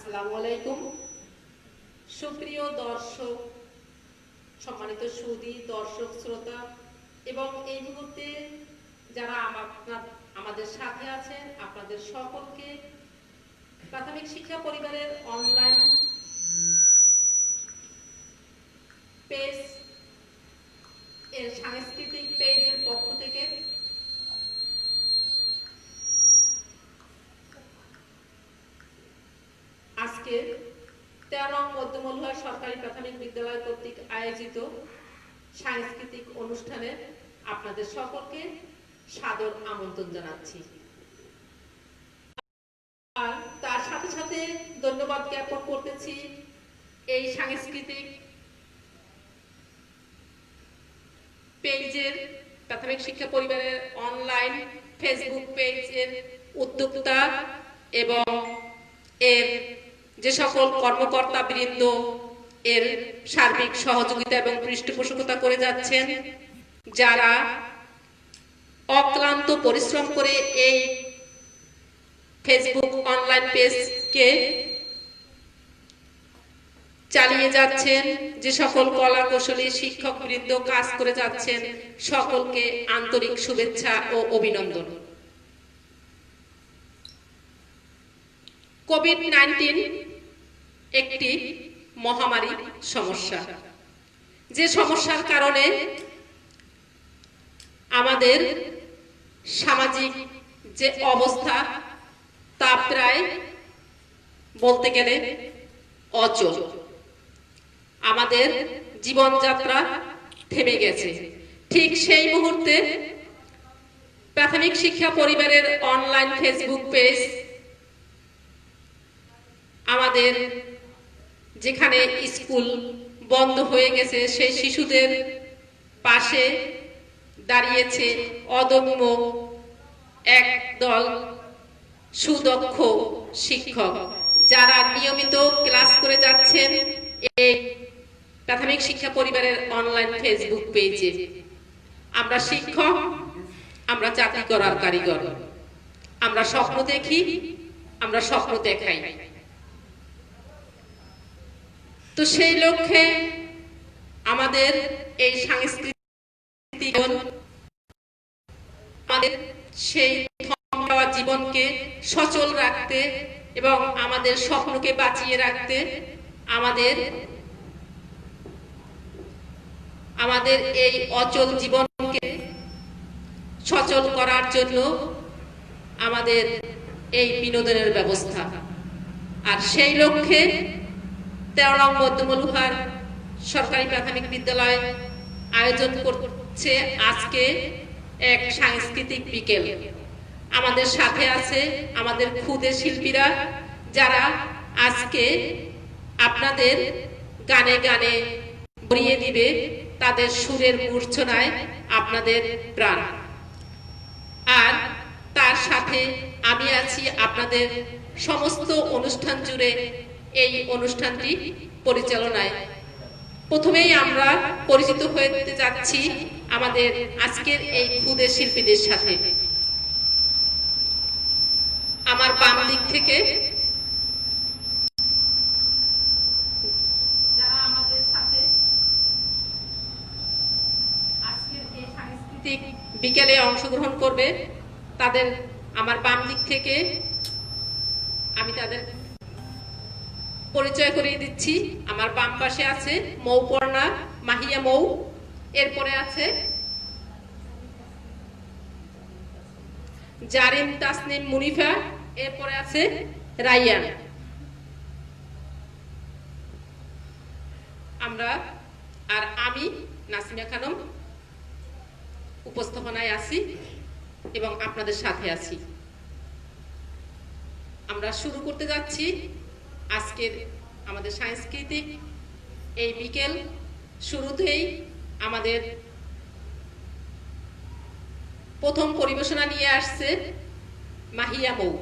আসসালামু আলাইকুম। সুপ্রিয় দর্শক, সম্মানিত সুধী দর্শক শ্রোতা এবং এই মুহূর্তে যারা আমাদের সাথে আছেন, আপনাদের সকলকে প্রাথমিক শিক্ষা পরিবারের অনলাইন পেজ এর সাংস্কৃতিক পেজের পক্ষ থেকে আজকে 13 নং মধ্যমলুয়া সরকারি প্রাথমিক বিদ্যালয় কর্তৃক আয়োজিত সাংস্কৃতিক অনুষ্ঠানে আপনাদের সকলকে সাদর আমন্ত্রণ জানাচ্ছি। আর তার সাথে সাথে ধন্যবাদ জ্ঞাপন করতেছি এই সাংস্কৃতিক পেজের প্রাথমিক শিক্ষা পরিবারের অনলাইন ফেসবুক পেজের উদ্যোক্তা এবং এর যে সকল কর্মকর্তা বৃন্দ এর সার্বিক সহযোগিতা এবং পৃষ্ঠপোষকতা করে যাচ্ছেন, যারা অক্লান্ত পরিশ্রম করে এই ফেসবুক অনলাইন পেজকে চালিয়ে যাচ্ছেন, যে সকল কলা কৌশলী শিক্ষক বৃন্দ কাজ করে যাচ্ছেন, সকলকে আন্তরিক শুভেচ্ছা ও অভিনন্দন। কোভিড-19 একটি মহামারী সমস্যা, যে সমস্যার কারণে আমাদের সামাজিক যে অবস্থা তা প্রায় বলতে গেলে অচল। আমাদের জীবনযাত্রা থেমে গেছে। ঠিক সেই মুহূর্তে প্রাথমিক শিক্ষা পরিবারের অনলাইন ফেসবুক পেজ আমাদের যেখানে স্কুল বন্ধ হয়ে গেছে সেই শিশুদের পাশে দাঁড়িয়েছে অদম্য একদল সুদক্ষ শিক্ষক, যারা নিয়মিত ক্লাস করে যাচ্ছেন এই প্রাথমিক শিক্ষা পরিবারের অনলাইন ফেসবুক পেজে। আমরা শিক্ষক, আমরা জাতি গড়ার কারিগর, আমরা স্বপ্ন দেখি, আমরা স্বপ্ন দেখাই। তো সেই লক্ষ্যে আমাদের এই সাংস্কৃতিক আমাদের সেই জীবনকে সচল রাখতে এবং আমাদের স্বপ্নকে বাঁচিয়ে রাখতে আমাদের এই অচল জীবনকে সচল করার জন্য আমাদের এই বিনোদনের ব্যবস্থা। আর সেই লক্ষ্যে 13 নং মধ্যমলুহার সরকারি প্রাথমিক বিদ্যালয় আয়োজন করছে আজকে এক সাংস্কৃতিক বিকেল। আমাদের সাথে আছে আমাদের ক্ষুদে শিল্পীরা, যারা আজকে আপনাদের গানে গানে ভরিয়ে দিবে তাদের সুরের মূর্ছনায় আপনাদের প্রাণ। আর তার সাথে আমি আছি আপনাদের সমস্ত অনুষ্ঠান জুড়ে এই অনুষ্ঠানটি পরিচালনায়। প্রথমেই আমরা পরিচিত হতে যাচ্ছি আমাদের আজকের এই ক্ষুদে শিল্পীদের সাথে। আমার বাম দিক থেকে যারা আমাদের সাথে আজকের এই সাংস্কৃতিক বিকেলে অংশগ্রহণ করবে, তাদের আমার বাম দিক থেকে আমি তাদের পরিচয় করিয়ে দিচ্ছি। আমার বাম পাশে আছে মৌপর্ণা মাহিয়া মৌ, এরপরে আছে জারিন তাসনিম মুনিফা, এরপরে আছে রাইয়ান। আমি নাসিমা খানম উপস্থাপনায় আছি এবং আপনাদের সাথে আছি। আমরা শুরু করতে যাচ্ছি আজকের আমাদের সাংস্কৃতিক এই বিকেল। শুরুতেই আমাদের প্রথম পরিবেশনা নিয়ে আসছে মাহিয়া মৌ।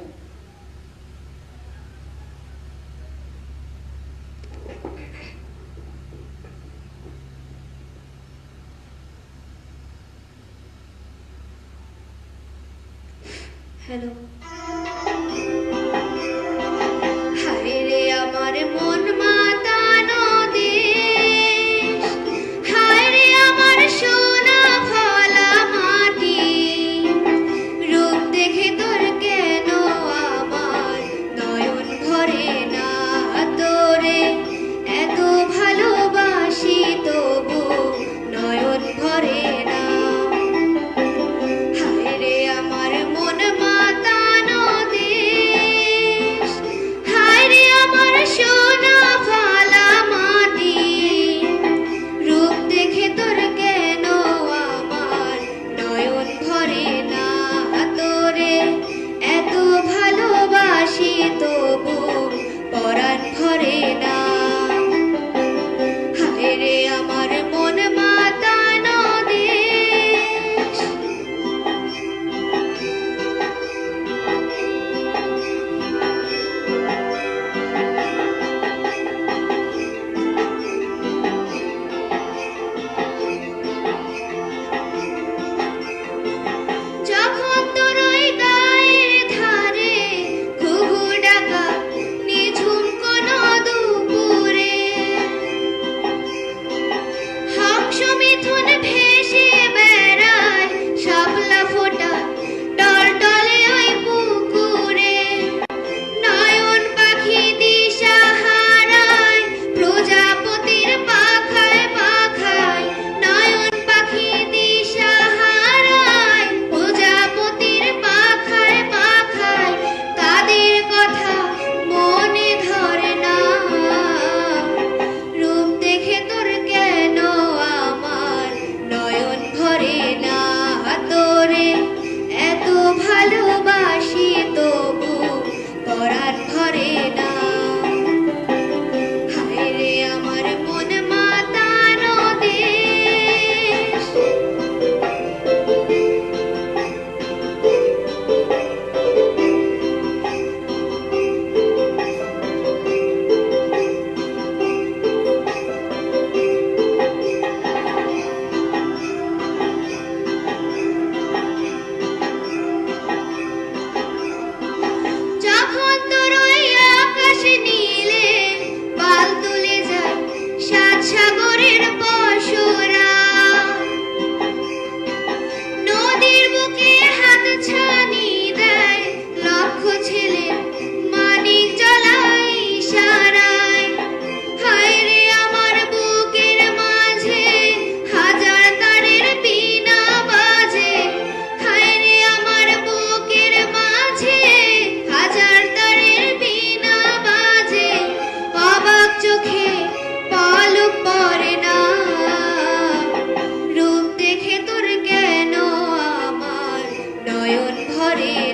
হ্যালো। হায় রে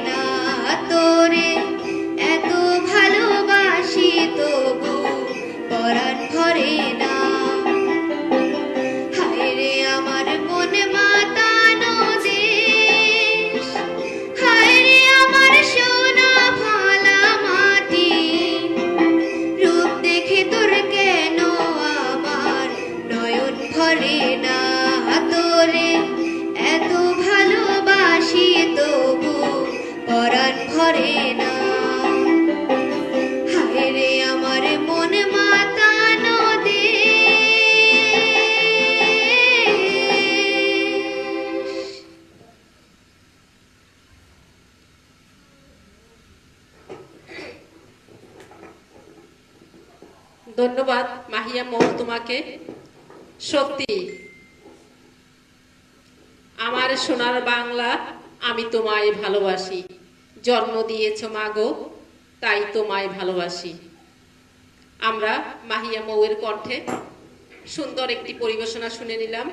না তোরে, এত ভালোবাসি তবু পরাণ ভরে না। হায় রে আমার মন মাতানো দেশ, হায় রে আমার সোনা ফালা মাটি, রূপ দেখে তোর কেন আমার নয়ন ভরে না তোরে, এত ভালোবাসি তবু পরাণ ভরে না। হায় রে আমার মন মাতানো দেশ। ধন্যবাদ মাহিয়া মৌ তোমাকে। সত্যি আমার সোনার বাংলা, আমি তোমায় ভালোবাসি। জন্ম দিয়েছ মাগো, তাই তোমায় ভালোবাসি। আমরা মাহিয়া মৌয়ের কণ্ঠে সুন্দর একটি পরিবেশনা শুনে নিলাম।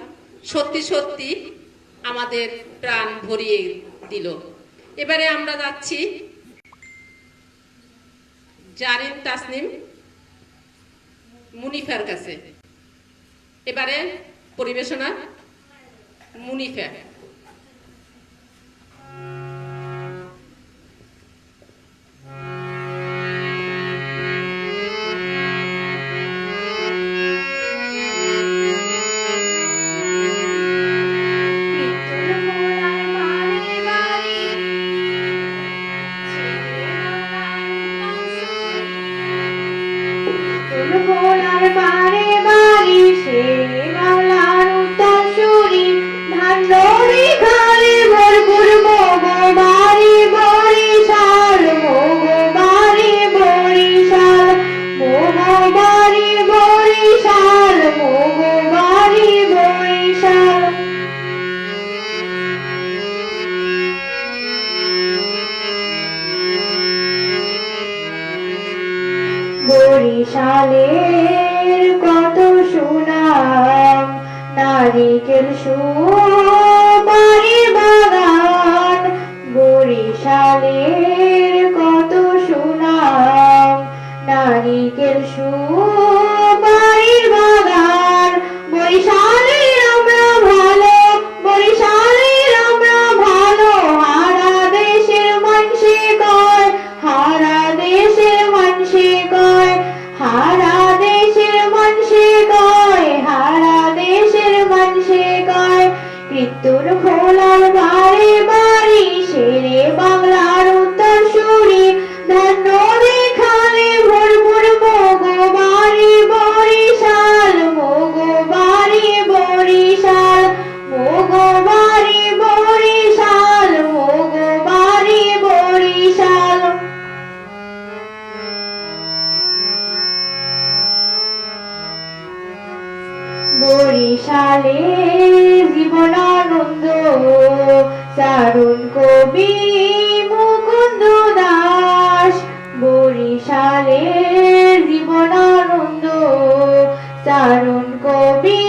সত্যি সত্যি আমাদের প্রাণ ভরিয়ে দিল। এবারে আমরা যাচ্ছি জারিন তাসনিম মুনিফার কাছে। এবারে পরিবেশনা মুনিফা। ভোলার বারে বাড়ি সে বাংলার উত্তরসূরি, ধান দড়ি খালে ভরপুর মগো বাড়ি বরিশাল, মগো বাড়ি বরিশাল, মগো বাড়ি বরিশাল, মগো বাড়ি বরিশাল। বরিশালের কত সুনাম, নারিকেল সুপারি বাগান। বরিশালের কত সুনাম, নারিকেল সুপারি বাগান। বরিশালের আমরা ভালো, বরিশালের আমরা ভালো, হারা দেশের মানসে কয়, হারা দেশের মানসে কয়, হারা দেশের মানসে কয়, হারা দেশের মানসে কয়। কীর্তন ভোলার বাড়ি বাড়ি শেরে বাংলার উত্তরসূরি, ধান নদী খালে ভরপুর মগো বাড়ি বরিশাল, মগো বাড়ি বরিশাল, মগো বাড়ি বরিশাল, মগো বাড়ি বরিশাল। বরিশালে জীবনানন্দ চারণ কবি মুকুন্দ দাস। বরিশালে জীবনানন্দ চারণ কবি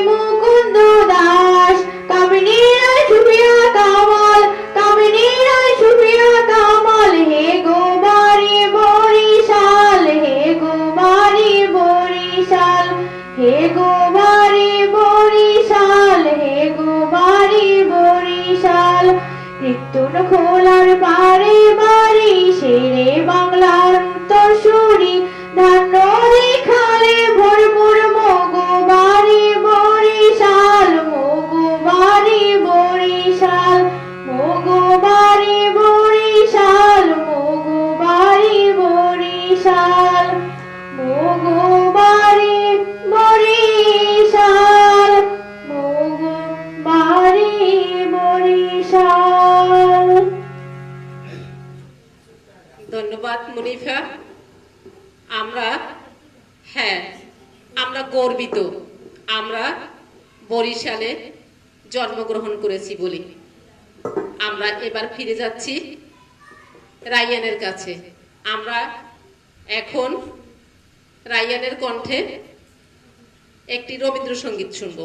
মুকুন্দ দাস। কামিনীরা সুফিয়া কামাল, কামিনীরা সুফিয়া কামাল, হে গো বাড়ি বরিশাল, হে গো বাড়ি বরিশাল, হে গো বাড়ি বরিশাল, হে গো বাড়ি বরিশাল। কীর্তন খোলার বাড়ি বাড়ি শেরে বাংলার উত্তরসূরি, ধান নদী খালে ভরপুর মগো বাড়ি বরিশাল, মগো বাড়ি বরিশাল, মগো বাড়ি বরিশাল, মগো বাড়ি বরিশাল, মগো বাড়ি বরিশাল, মগো বাড়ি বরিশাল। ধন্যবাদ মুনিফা। আমরা আমরা গর্বিত, আমরা বরিশালে জন্মগ্রহণ করেছি বলি। আমরা এবার ফিরে যাচ্ছি রাইয়ানের কাছে। আমরা এখন রাইয়ানের কণ্ঠে একটি রবীন্দ্রসঙ্গীত শুনব।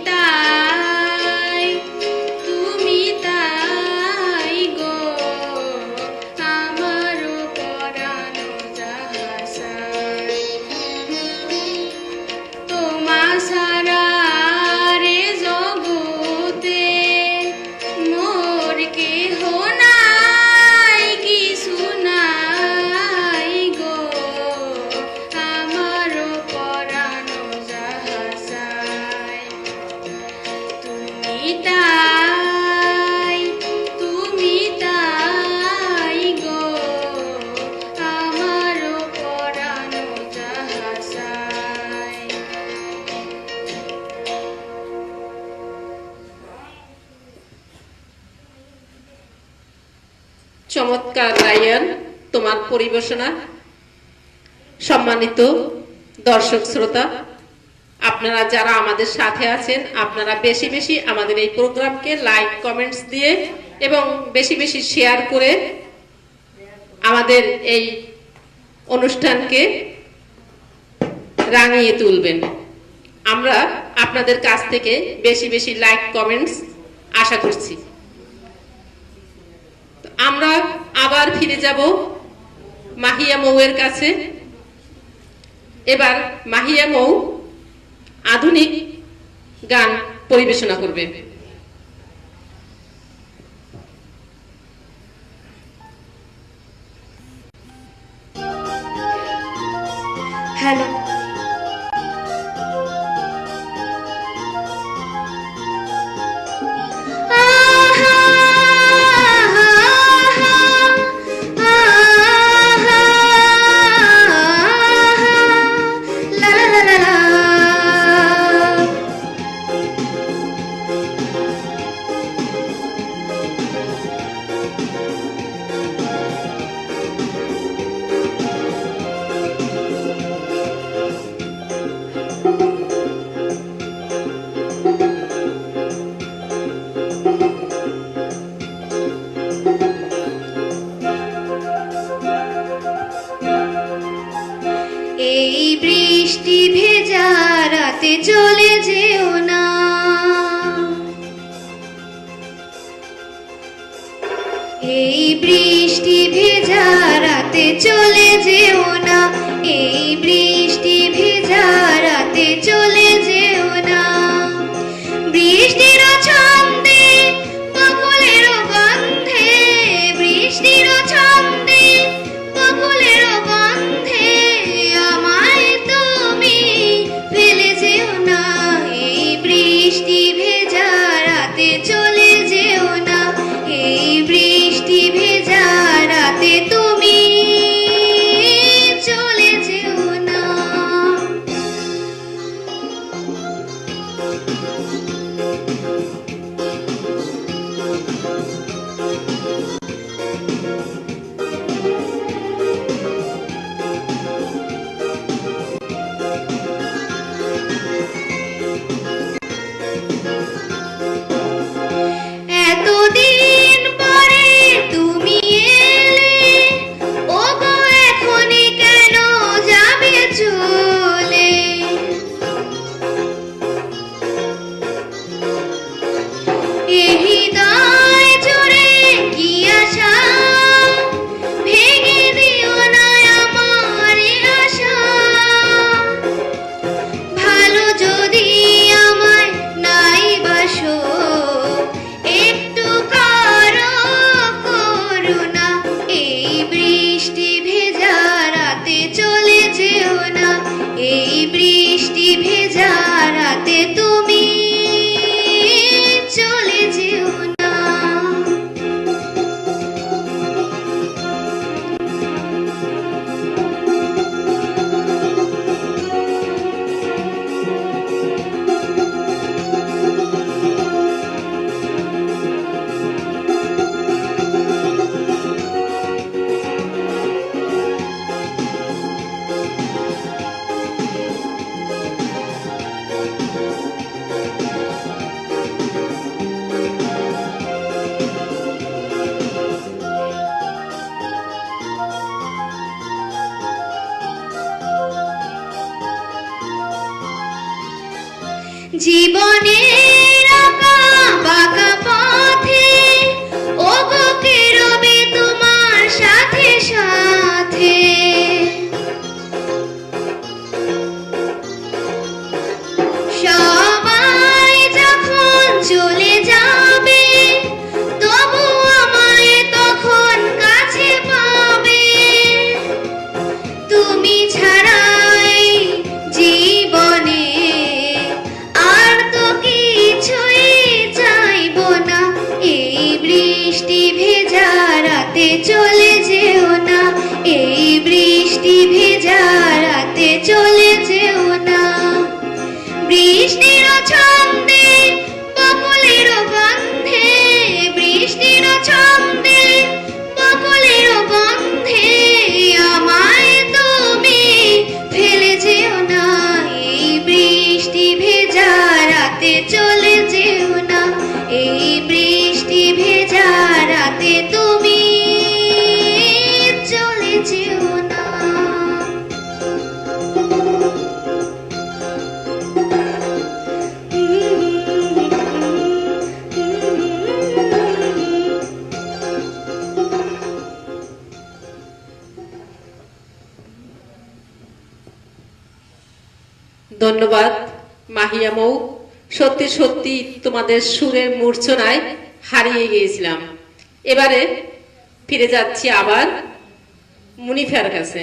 তাই তুমি তাই গো আমারও পরানো যাহাসায় তোমা সারা রে জগতে মোর কেহ নাই কিছু নাই গো আমারও পরানো যাহাসায় তুমি তাই গো আমারও পরানো যাহাসায় চমৎকার রায়ান তোমার পরিবেশনা। সম্মানিত দর্শক শ্রোতা, আপনারা যারা আমাদের সাথে আছেন, আপনারা বেশি বেশি আমাদের এই প্রোগ্রামকে লাইক কমেন্টস দিয়ে এবং বেশি বেশি শেয়ার করে আমাদের এই অনুষ্ঠানকে রাঙিয়ে তুলবেন। আমরা আপনাদের কাছ থেকে বেশি বেশি লাইক কমেন্টস আশা করছি। আমরা আবার ফিরে যাব মাহিয়া মৌয়ের কাছে। এবার মাহিয়া মৌ আধুনিক গান পরিবেশনা করবে। হ্যালো এই বৃষ্টি ভেজা রাতে চলে যেও না, এই বৃষ্টি ভেজা রাতে চলে যেও না, এই বৃষ্টি ভেজা রাতে চলে যেও না। বৃষ্টির ছন্দে বকুলের গন্ধে, বৃষ্টির ছন্দে বকুলের গন্ধে আমায় তুমি ফেলে যেও না, এই বৃষ্টি ভেজা রাতে চলে যেও না, এই বৃষ্টি ভেজা রাতে তুমি চলে যেও না। এতদিন পরে তুমি এলে, ওগো এখনই কেন যাবে চলে? জীবনের আঁকা বাঁকা পথে ওগো কে রবে তোমার সাথে সাথে সবাই যখন চলে যাবে তবু আমায় তখন কাছে পাবে তুমি ছাড়াই জীবনে আর তো কিছুই চাইবো না এই বৃষ্টি ভেজা রাতে চলে যেও না এই বৃষ্টি ভেজা রাতে চলে যেও না বৃষ্টির ছন্দে বকুলের গন্ধে বৃষ্টির ছন্দে বকুলের গন্ধে আমায় তুমি ফেলে যেও না এই বৃষ্টি ভেজা রাতে চলে যেও না এই বৃষ্টি ভেজা রাতে তুমি চলে যেও না ধন্যবাদ মাহিয়া মৌ। সত্যি সত্যি তোমাদের সুরের মূর্ছনায় হারিয়ে গিয়েছিলাম। এবারে ফিরে যাচ্ছি আবার মুনিফার কাছে।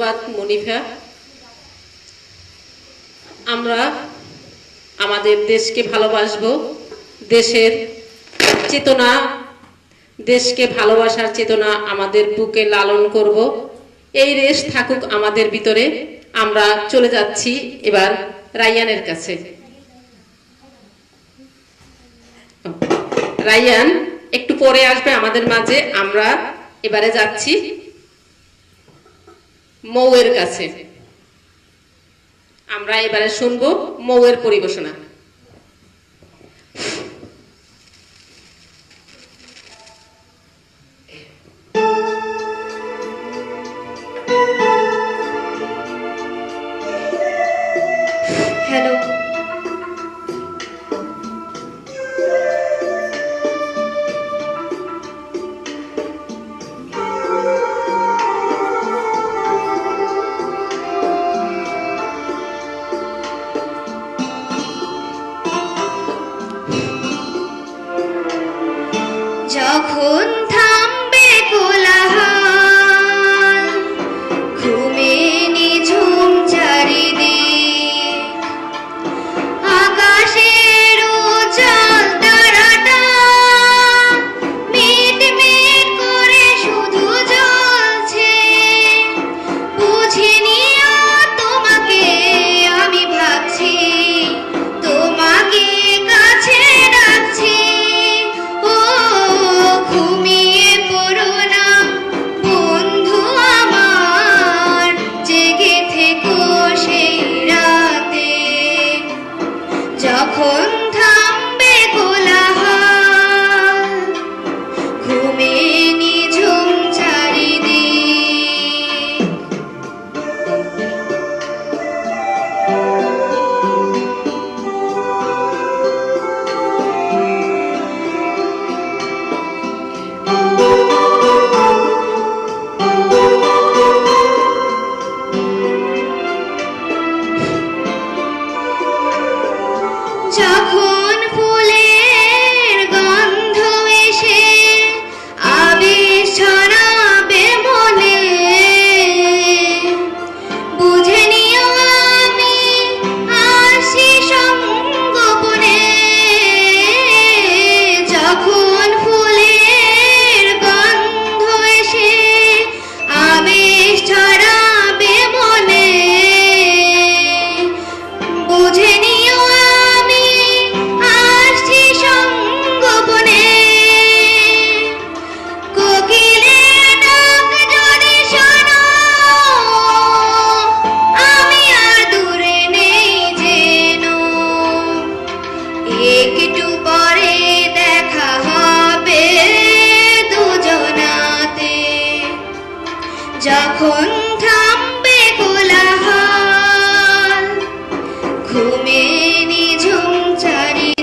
ধন্যবাদ মনিফা। আমরা আমাদের দেশকে ভালোবাসবো, দেশের চেতনা, দেশকে ভালোবাসার চেতনা আমাদের বুকে লালন করব। এই রেশ থাকুক আমাদের ভিতরে। আমরা চলে যাচ্ছি এবার রাইয়ানের কাছে। রাইয়ান একটু পরে আসবে আমাদের মাঝে। আমরা এবারে যাচ্ছি মৌয়ের কাছে। আমরা এবারে শুনবো মৌয়ের পরিবেশনা। হ্যালো, যখন থামবে কোলাহল, ঘুমে নিঝুম চারিদিক, আকাশের উজ্জ্বল তারাটা মিটমিট করে শুধু জ্বলছে। বুঝিনি তোমাকে আমি ভাবছি, তোমাকে কাছে রাখছি। ও ঘুমিয়ে পড়ো না বন্ধু আমার, জেগে থেকো সেই রাতে। যখন থামবে কোলাহল, ঘুমে নিঝুম চারিদিক, যখন ফুলের গন্ধ এসে আবেশ ছড়াবে মনে, বুঝে নিও আমি আসি সঙ্গোপনে। যখন ফুলের গন্ধ এসে আবেশ ছড়াবে মনে, বুঝে নিও আমি আসছি সঙ্গোপনে। কোকিলের ডাক যদি শোনো, আমি আর দূরে নেই যেন। একটু পরে দেখা হবে দুজনাতে। যখন থামবে কোলাহল, ঘুমে নিঝুম চারিদিক,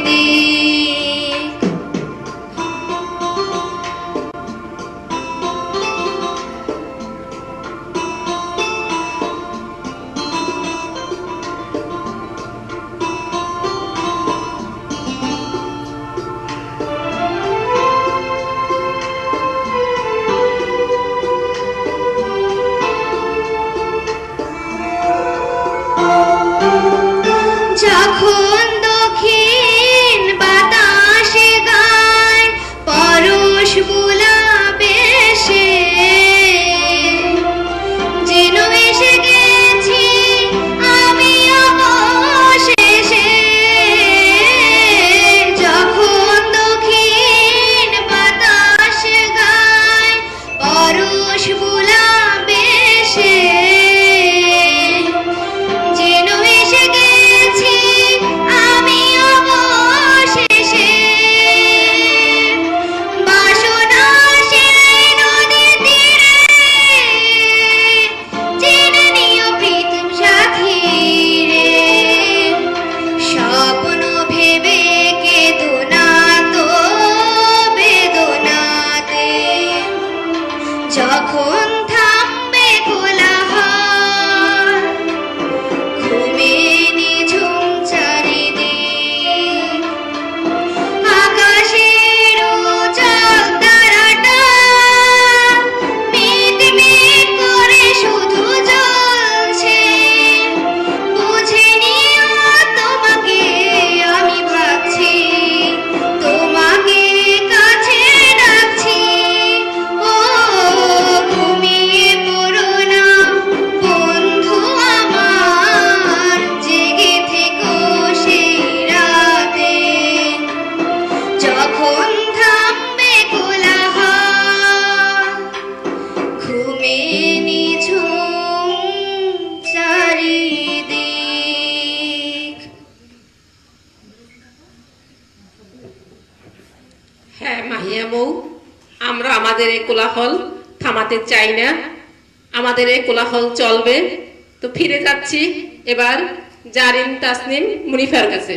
হ্যাঁ মাহিয়া মৌ, আমরা আমাদের এই কোলাহল থামাতে চাই না, আমাদের এই কোলাহল চলবে। তো ফিরে যাচ্ছি এবার জারিন, তাসনিম, মুনিফার কাছে।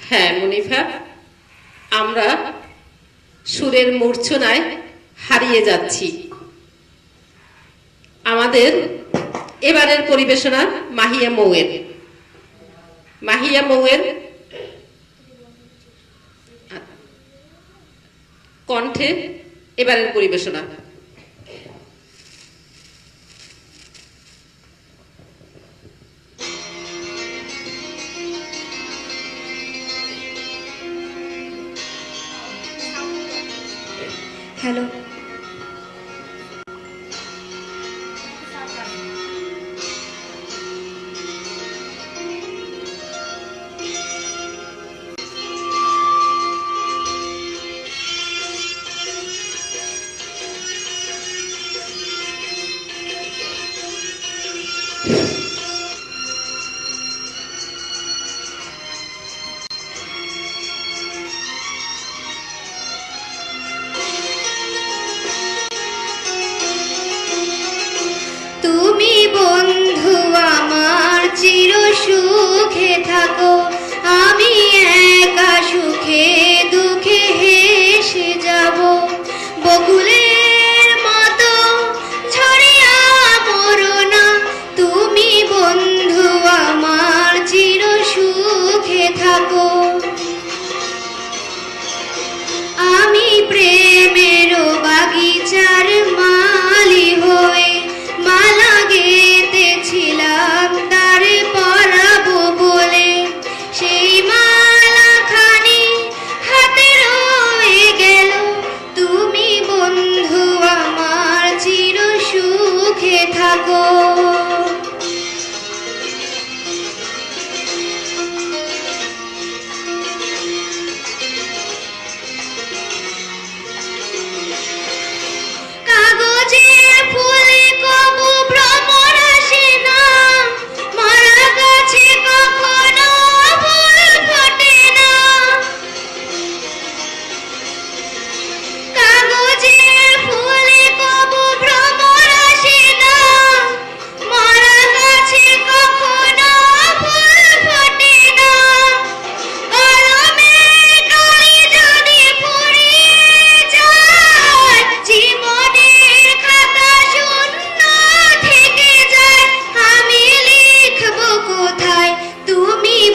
হ্যাঁ মুনিফা, আমরা সুরের মূর্ছনায় হারিয়ে যাচ্ছি। আমাদের এবারের পরিবেশনা মাহিয়া মৌয়ের। মাহিয়া মৌয়ের কণ্ঠে এবারের পরিবেশনা। হ্যালো,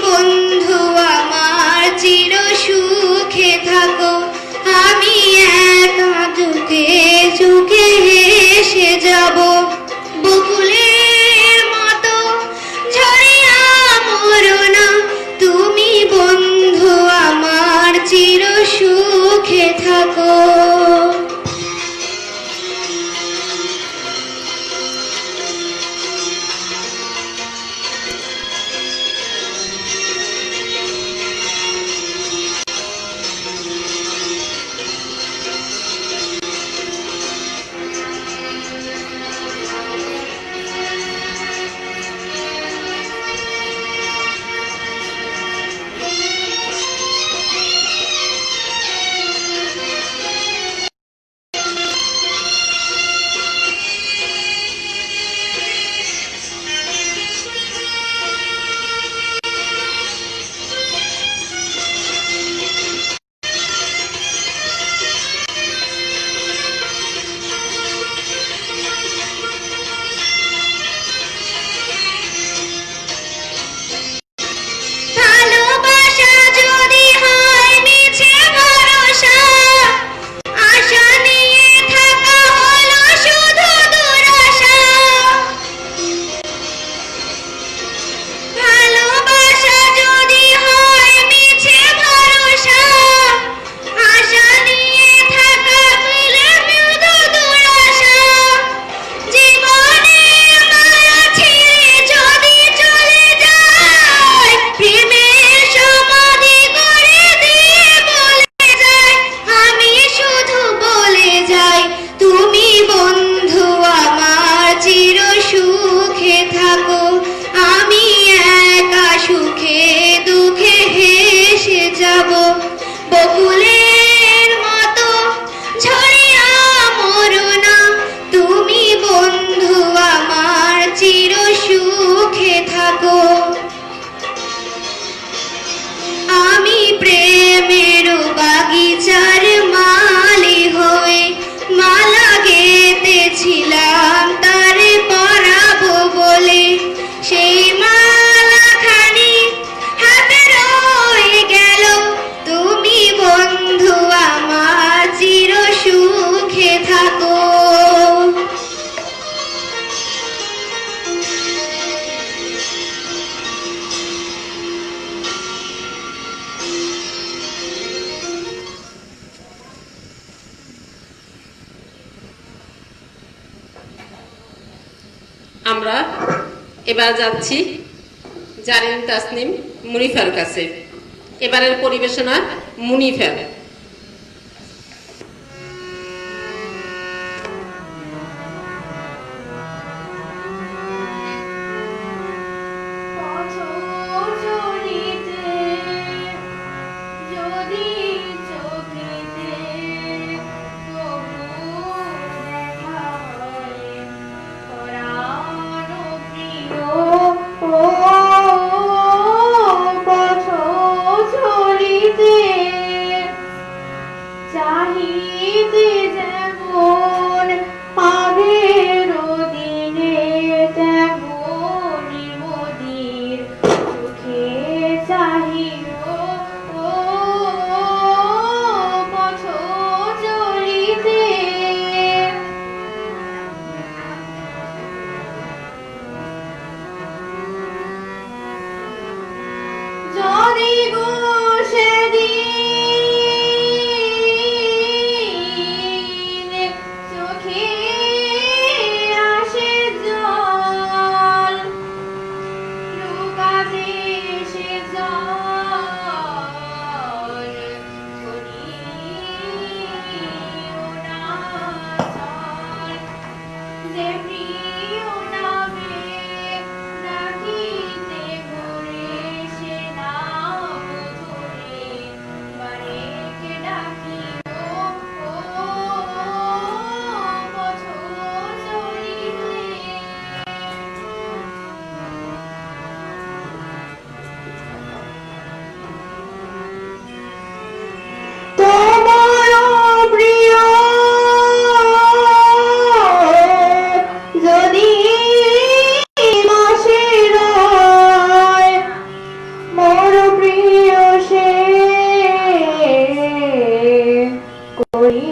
বন্ধু আমার চির সুখে থাকো, আমি একা দুঃখে সুখে হেসে যাব। বকুলের মতো ঝরিয়া মরো না, তুমি বন্ধু আমার চির সুখে থাকো। ভালোবাসা যদি হয় মিছে ভরসা, আশা নিয়ে থাকা হলো শুধু দুরাশা। ভালোবাসা যদি হয় মিছে ভরসা, আশা নিয়ে থাকা হলো শুধু দুরাশা। জীবনের মায়া ছেড়ে যদি চলে যায়, প্রেমের সমাধি করে দিয়ে বলে যায়, আমি শুধু বলে যাই, তুমি বন্ধু আমার চির সুখে থাকো, আমি একা সুখে দুঃখে হেসে যাব। বকুলের মতো ঝরিয়া মরো না, তুমি বন্ধু আমার চির সুখে থাকো। আমি প্রেমের বাগিচার মালি হয়ে মালা গেঁথেছিলাম তারে পরাবো বলে, সেই মালাখানি হাতে রয়ে গেল, তুমি বন্ধু আমার চির সুখে থাকো। আমরা এবার যাচ্ছি জারিন তাসনিম মুনিফার কাছে। এবারের পরিবেশনা মুনিফার। যদি চোখেতে তবু দেখা হয়, পরাণ প্রিয় ও পথ চলিতে প্রিয় সে করি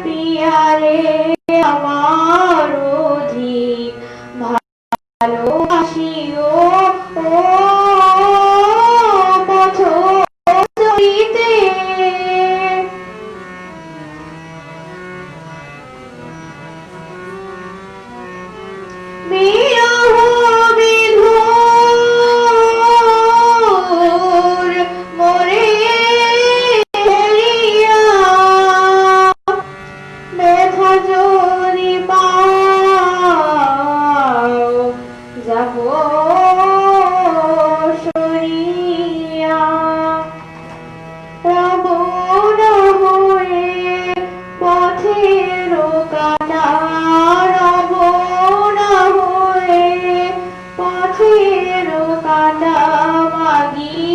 পিয়ারে আমার অধিক ভালোবাসিও ও পথ চলিতে বিরহ বিধুর মোরে হেরিয়া ব্যথা যদি পাও যাব সরিয়া রাবণ হয়ে পথের কাটা রাবণ হয়ে পথের কাটা মাগি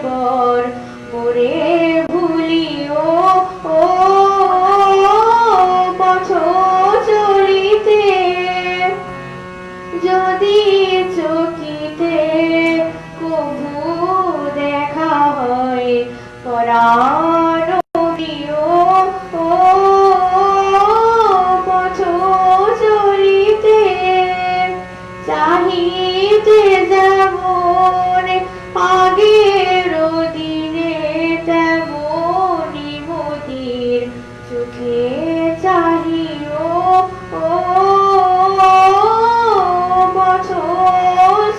বর মোরে ভুলিও ও পথ চলিতে যদি চকিতে কভু দেখা হয় পরাণ প্রিয় ও পথ চলিতে চাহিতে যেমন আগের দিনে তেমনি মোদের চোখে চাহিও ও পথ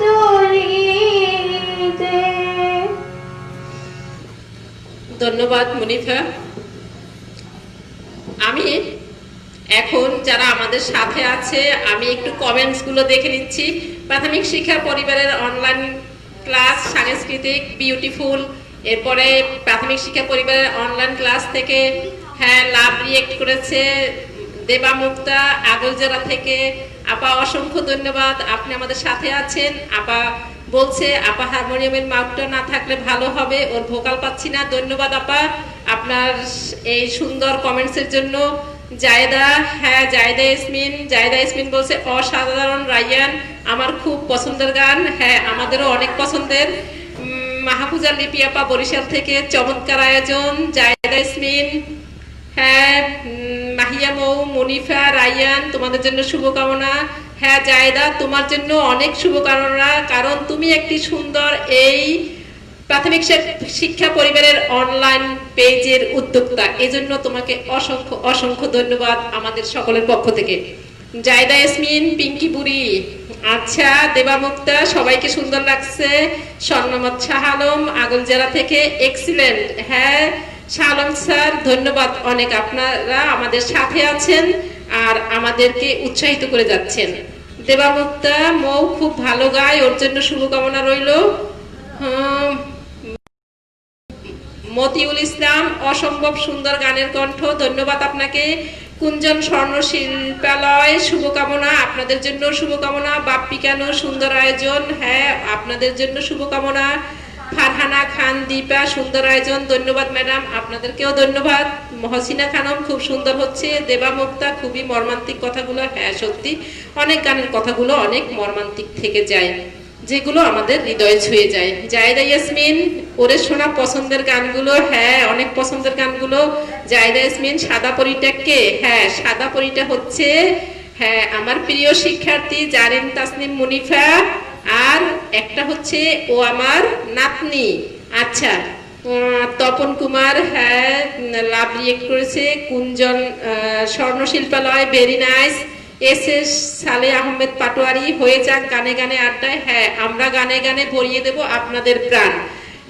চলিতে। ধন্যবাদ মুনিফা। আমি এখন যারা আমাদের সাথে আছে আমি একটু কমেন্টস গুলো দেখে নিচ্ছি। প্রাথমিক শিক্ষা পরিবারের অনলাইন ক্লাস সাংস্কৃতিক বিউটিফুল, এরপরে প্রাথমিক শিক্ষা পরিবারের অনলাইন ক্লাস থেকে হ্যাঁ লাভ রিয়েক্ট করেছে দেবা মুক্তা আগলজোড়া থেকে। আপা অসংখ্য ধন্যবাদ, আপনি আমাদের সাথে আছেন। আপা বলছে আপা হারমোনিয়ামের মাউথটা না থাকলে ভালো হবে, ওর ভোকাল পাচ্ছি না। ধন্যবাদ আপা আপনার এই সুন্দর কমেন্টসের জন্য। জায়দা, হ্যাঁ জায়দা ইসমিন বলছে অসাধারণ রায়ান, আমার খুব পছন্দের গান। হ্যাঁ আমাদেরও অনেক পছন্দের। মাহফুজা লিপি আপা বরিশাল থেকে চমৎকার আয়োজন। জায়দা ইসমিন, হ্যাঁ মাহিয়া মৌ, মুনিফা, রায়ান তোমাদের জন্য শুভকামনা। হ্যাঁ জায়দা তোমার জন্য অনেক শুভকামনা, কারণ তুমি একটি সুন্দর এই প্রাথমিক শিক্ষা পরিবারের অনলাইন পেজের উদ্যোক্তা, এজন্য তোমাকে অসংখ্য অসংখ্য ধন্যবাদ আমাদের সকলের পক্ষ থেকে। জায়দা ইয়াসমিন, পিঙ্কি বুড়ি, আচ্ছা দেবা মুক্তা, সবাইকে সুন্দর লাগছে। স্বর্ণমত শাহ আলম আগলজেলা থেকে, এক্সিলেন্ট। হ্যাঁ শাহ আলম স্যার ধন্যবাদ অনেক, আপনারা আমাদের সাথে আছেন আর আমাদেরকে উৎসাহিত করে যাচ্ছেন। দেবা মুক্তা মৌ খুব ভালো গায়, ওর জন্য শুভকামনা রইল। মতিউল ইসলাম অসম্ভব সুন্দর গানের কণ্ঠ, ধন্যবাদ আপনাকে। কুঞ্জন স্বর্ণ শিল্পালয় শুভকামনা, আপনাদের জন্য শুভকামনা। বাপ্পি কেন সুন্দর আয়োজন, হ্যাঁ আপনাদের জন্য শুভকামনা। ফারহানা খান দীপা সুন্দর আয়োজন, ধন্যবাদ ম্যাডাম, আপনাদেরকেও ধন্যবাদ। মহসিনা খানম খুব সুন্দর হচ্ছে। দেবা মুক্তা খুবই মর্মান্তিক কথাগুলো, হ্যাঁ সত্যি অনেক গানের কথাগুলো অনেক মর্মান্তিক থেকে যায়, যেগুলো আমাদের হৃদয়ে ছুঁয়ে যায়। জায়দা ইয়াসমিন, ওরে শোনা পছন্দের গানগুলো, হ্যাঁ অনেক পছন্দের গানগুলো। জায়দা ইয়াসমিন, সাদা পরিটাকে, হ্যাঁ সাদা পরিটা হচ্ছে হ্যাঁ আমার প্রিয় শিক্ষার্থী জারিন তাসনিম মুনিফা, আর একটা হচ্ছে ও আমার নাতনি। আচ্ছা তপন কুমার, হ্যাঁ লাভ রিয়েক্ট করেছে। কুঞ্জন স্বর্ণ শিল্পালয়, ভেরি নাইস। এস এস সালে আহমেদ পাটোয়ারি, হয়ে যাক গানে গানে আড্ডায়, হ্যাঁ আমরা গানে গানে ভরিয়ে দেব আপনাদের প্রাণ।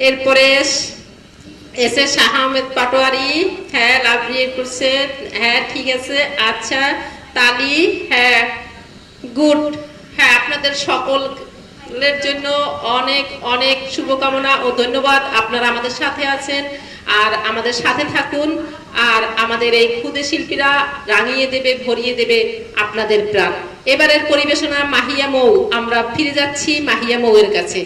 এরপরে এস এস শাহ আহমেদ পাটোয়ারি, হ্যাঁ লাভ রিয়েক্ট করছে, হ্যাঁ ঠিক আছে। আচ্ছা তালি, হ্যাঁ গুড, হ্যাঁ আপনাদের সকলের জন্য অনেক অনেক শুভকামনা ও ধন্যবাদ, আপনারা আমাদের সাথে আছেন আর আমাদের সাথে থাকুন। আর আমাদের এই ক্ষুদে শিল্পীরা রাঙিয়ে দেবে, ভরিয়ে দেবে আপনাদের প্রাণ। এবারের পরিবেশনা মাহিয়া মৌ, আমরা ফিরে যাচ্ছি মাহিয়া মৌয়ের কাছে।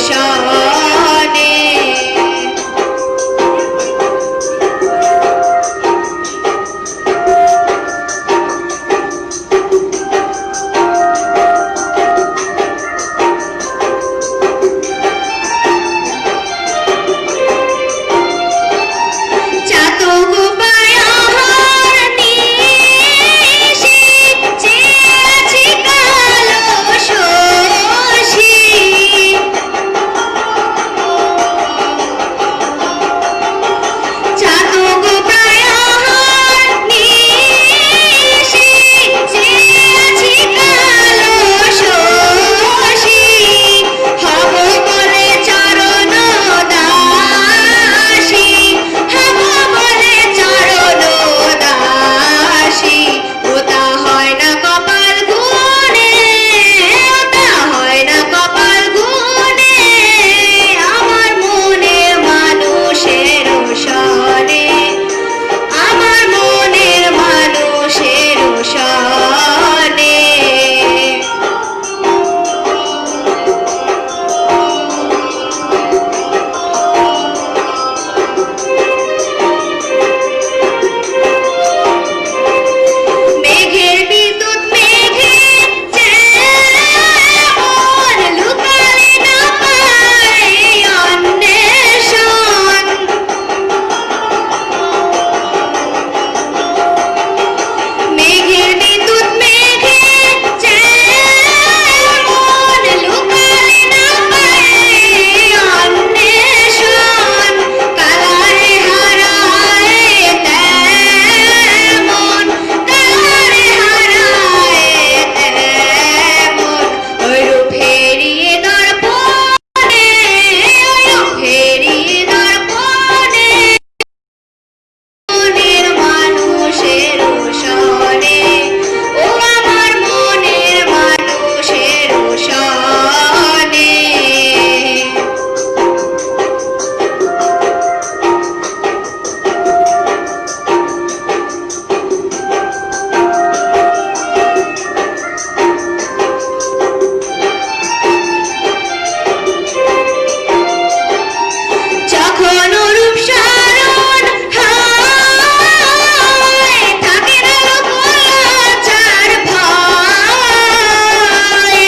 রোশনে চাতক পায়ার নিশি চেয়ে আছি কালো শশী চাতক পায়ার নিশি চেয়ে আছি কালো শশী হব বলে চরণ দাসী হব বলে চরণ দাসী ওটা হয় না কপাল গুনে ওটা হয় না কপাল গুনে আমার মনের মানুষের সনে আমার মনের মানুষের সনে মেঘের বিদ্যুৎ মেঘে যেমন লুকালে না পায় অন্বেষণ মেঘের বিদ্যুৎ মেঘে যেমন লুকালে না পায় অন্বেষণ কালারে হারায় তেমন কালারে হারায় তেমন ওইরূপ ফেরিয়ে দর্পণে ওইরূপ ফেরিয়ে দর্পণে মনের মানুষের সনে ও আমার মনের মানুষের সনে যখন রূপ সারণ হয় থাকে না লোকাচার ভয়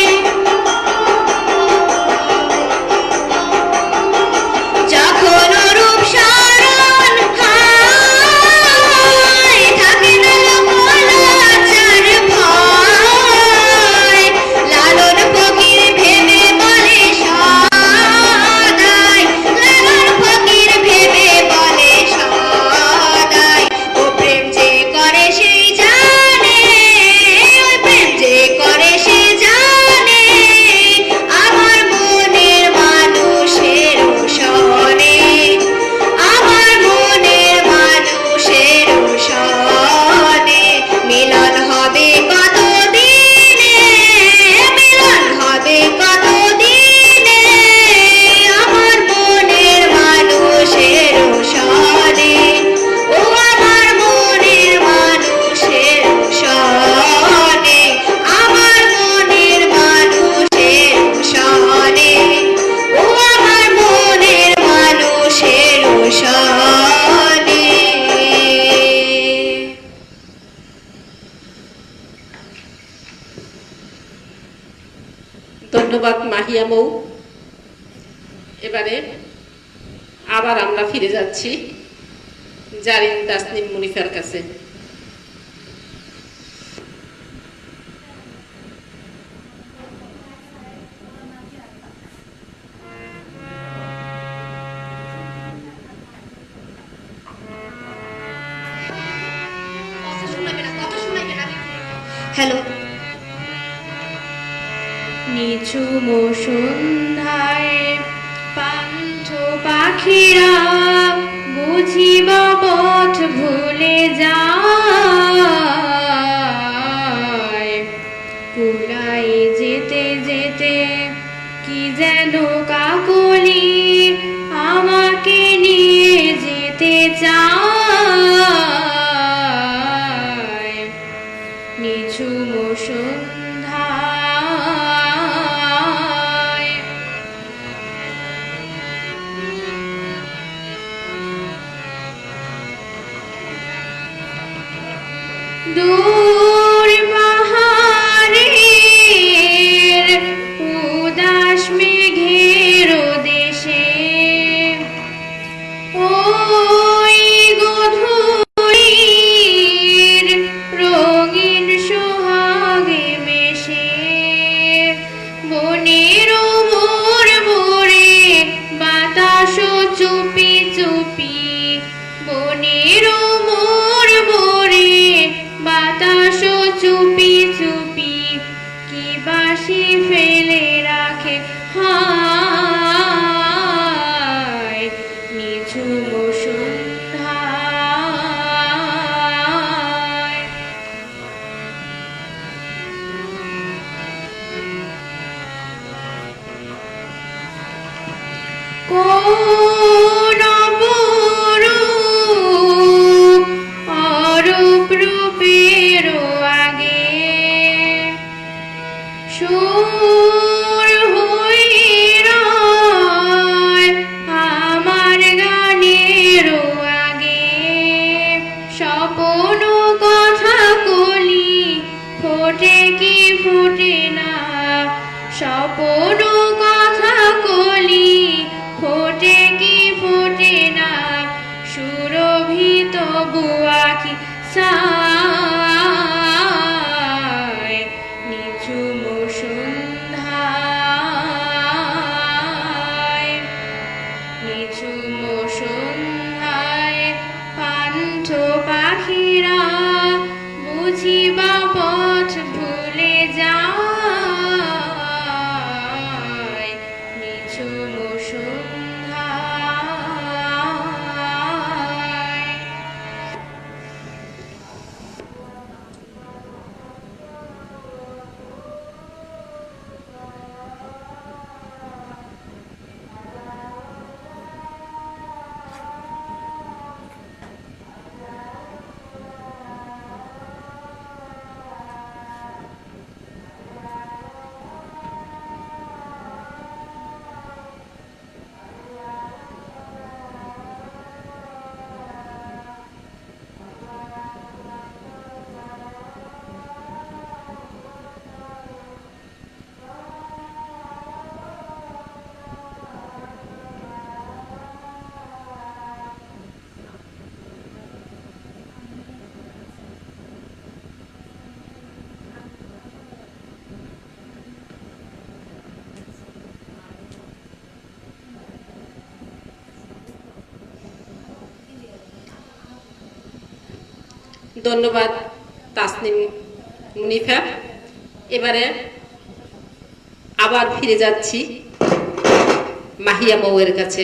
যখন রূপ সারণ হয় থাকে না লোকাচার ভয় লালন ফকির ভেবে বলে সদাই লালন ফকির ভেবে বলে সদাই ও প্রেম যে করে সেই জানে ওই প্রেম যে করে সে জানে আমার মনের মানুষের সনে আমার মনের মানুষের সনে মিলন হবে কত দিনে মিলন হবে কত দিনে আমার মনের মানুষের সনে ও আমার মনের মানুষের সনে আমার মনের মানুষের সনে ও আমার মনের মানুষের সনে ধন্যবাদ মাহিয়া মৌ। এবারে আবার আমরা ফিরে যাচ্ছি জারিন তাসনিম মুনিফার কাছে। হ্যালো নিঝুম সন্ধ্যায় পান্থ পাখিরা বুঝিব পথ ভুলে যায় কুলাই যেতে যেতে কি যেন কাকলি আমাকে নিয়ে যেতে চায় নিঝুম সন্ধ্যায় দূর পাহাড়ের উদাস মেঘের দেশে ওই গধূলির রঙিন সোহাগে মেশে বনের মোর মোরে বাতাস চুপি চুপি বনের মোর মোরে বাতাস চুপি চুপি কি বাসি ফেলে রাখে হায় নিঝুম সন্ধ্যায় কোন অপরূপ অরূপ রূপের আগে সুর হয়ে রয় আমার গানের আগে স্বপ্ন কথা কলি ফোটে কি ফোটে না স্বপ্ন কথা কলি ফোটে কি ফোটে না সুরভিত বুয়াকি সায় নিঝুম সন্ধ্যায় নিঝুম সন্ধ্যায় পান্থ পাখিরা বুঝিবা পথ ভুলে যায় নিঝুম সন্ধ্যায় ধন্যবাদ তাসনিম মুনিফা। এবারে আবার ফিরে যাচ্ছি মাহিয়া মৌয়ের কাছে।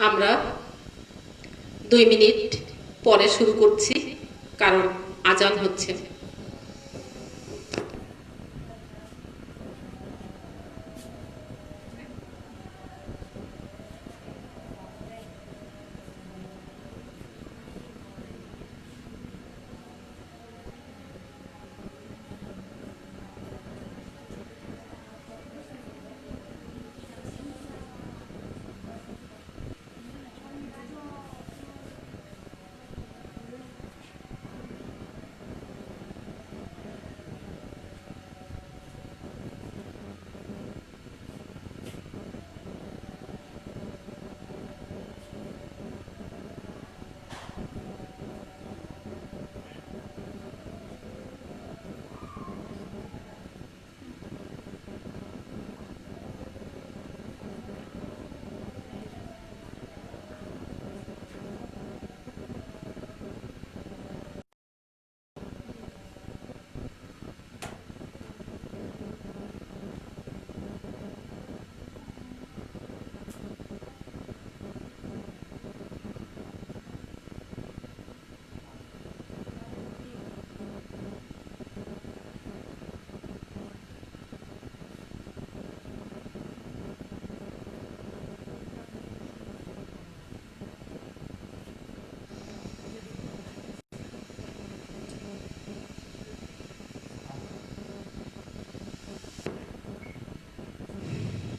আমরা 2 মিনিট পরে শুরু করছি, কারণ আজান হচ্ছে।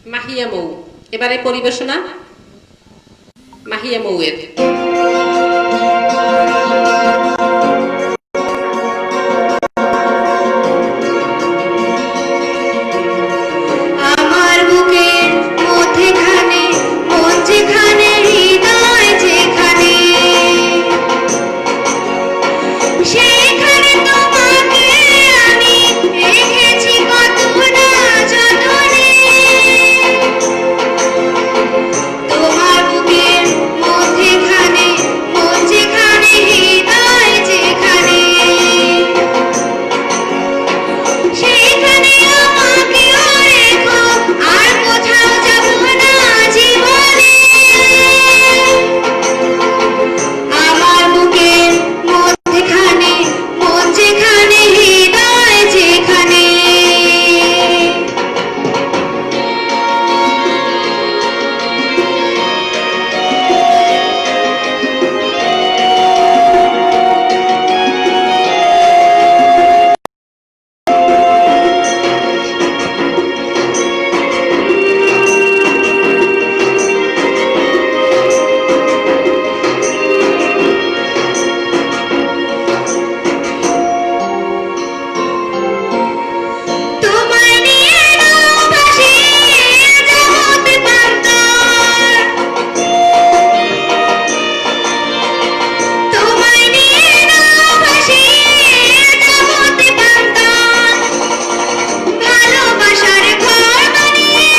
মাহিয়া মৌ। এবারে পরিবেশনা মাহিয়া মৌয়ের। আমার বুকের মধ্যেখানে মন যেখানে হৃদয় যেখানে সেখানে তোমাকে আমি রেখেছি কত না যতনে তোমার বুকের মধ্যেখানে মন যেখানে হৃদয় যেখানে সেখানে আমাকেও রেখো আর কোথাও যাব না জীবনে আমার বুকের মধ্যেখানে মন যেখানে হৃদয় যেখানে তোমায় নিয়ে নাও ভাসি জগৎ প্রান্তর তোমায় নিয়ে নাও ভাসি জগৎ প্রান্তর ভালোবাসার ঘর বানিয়ে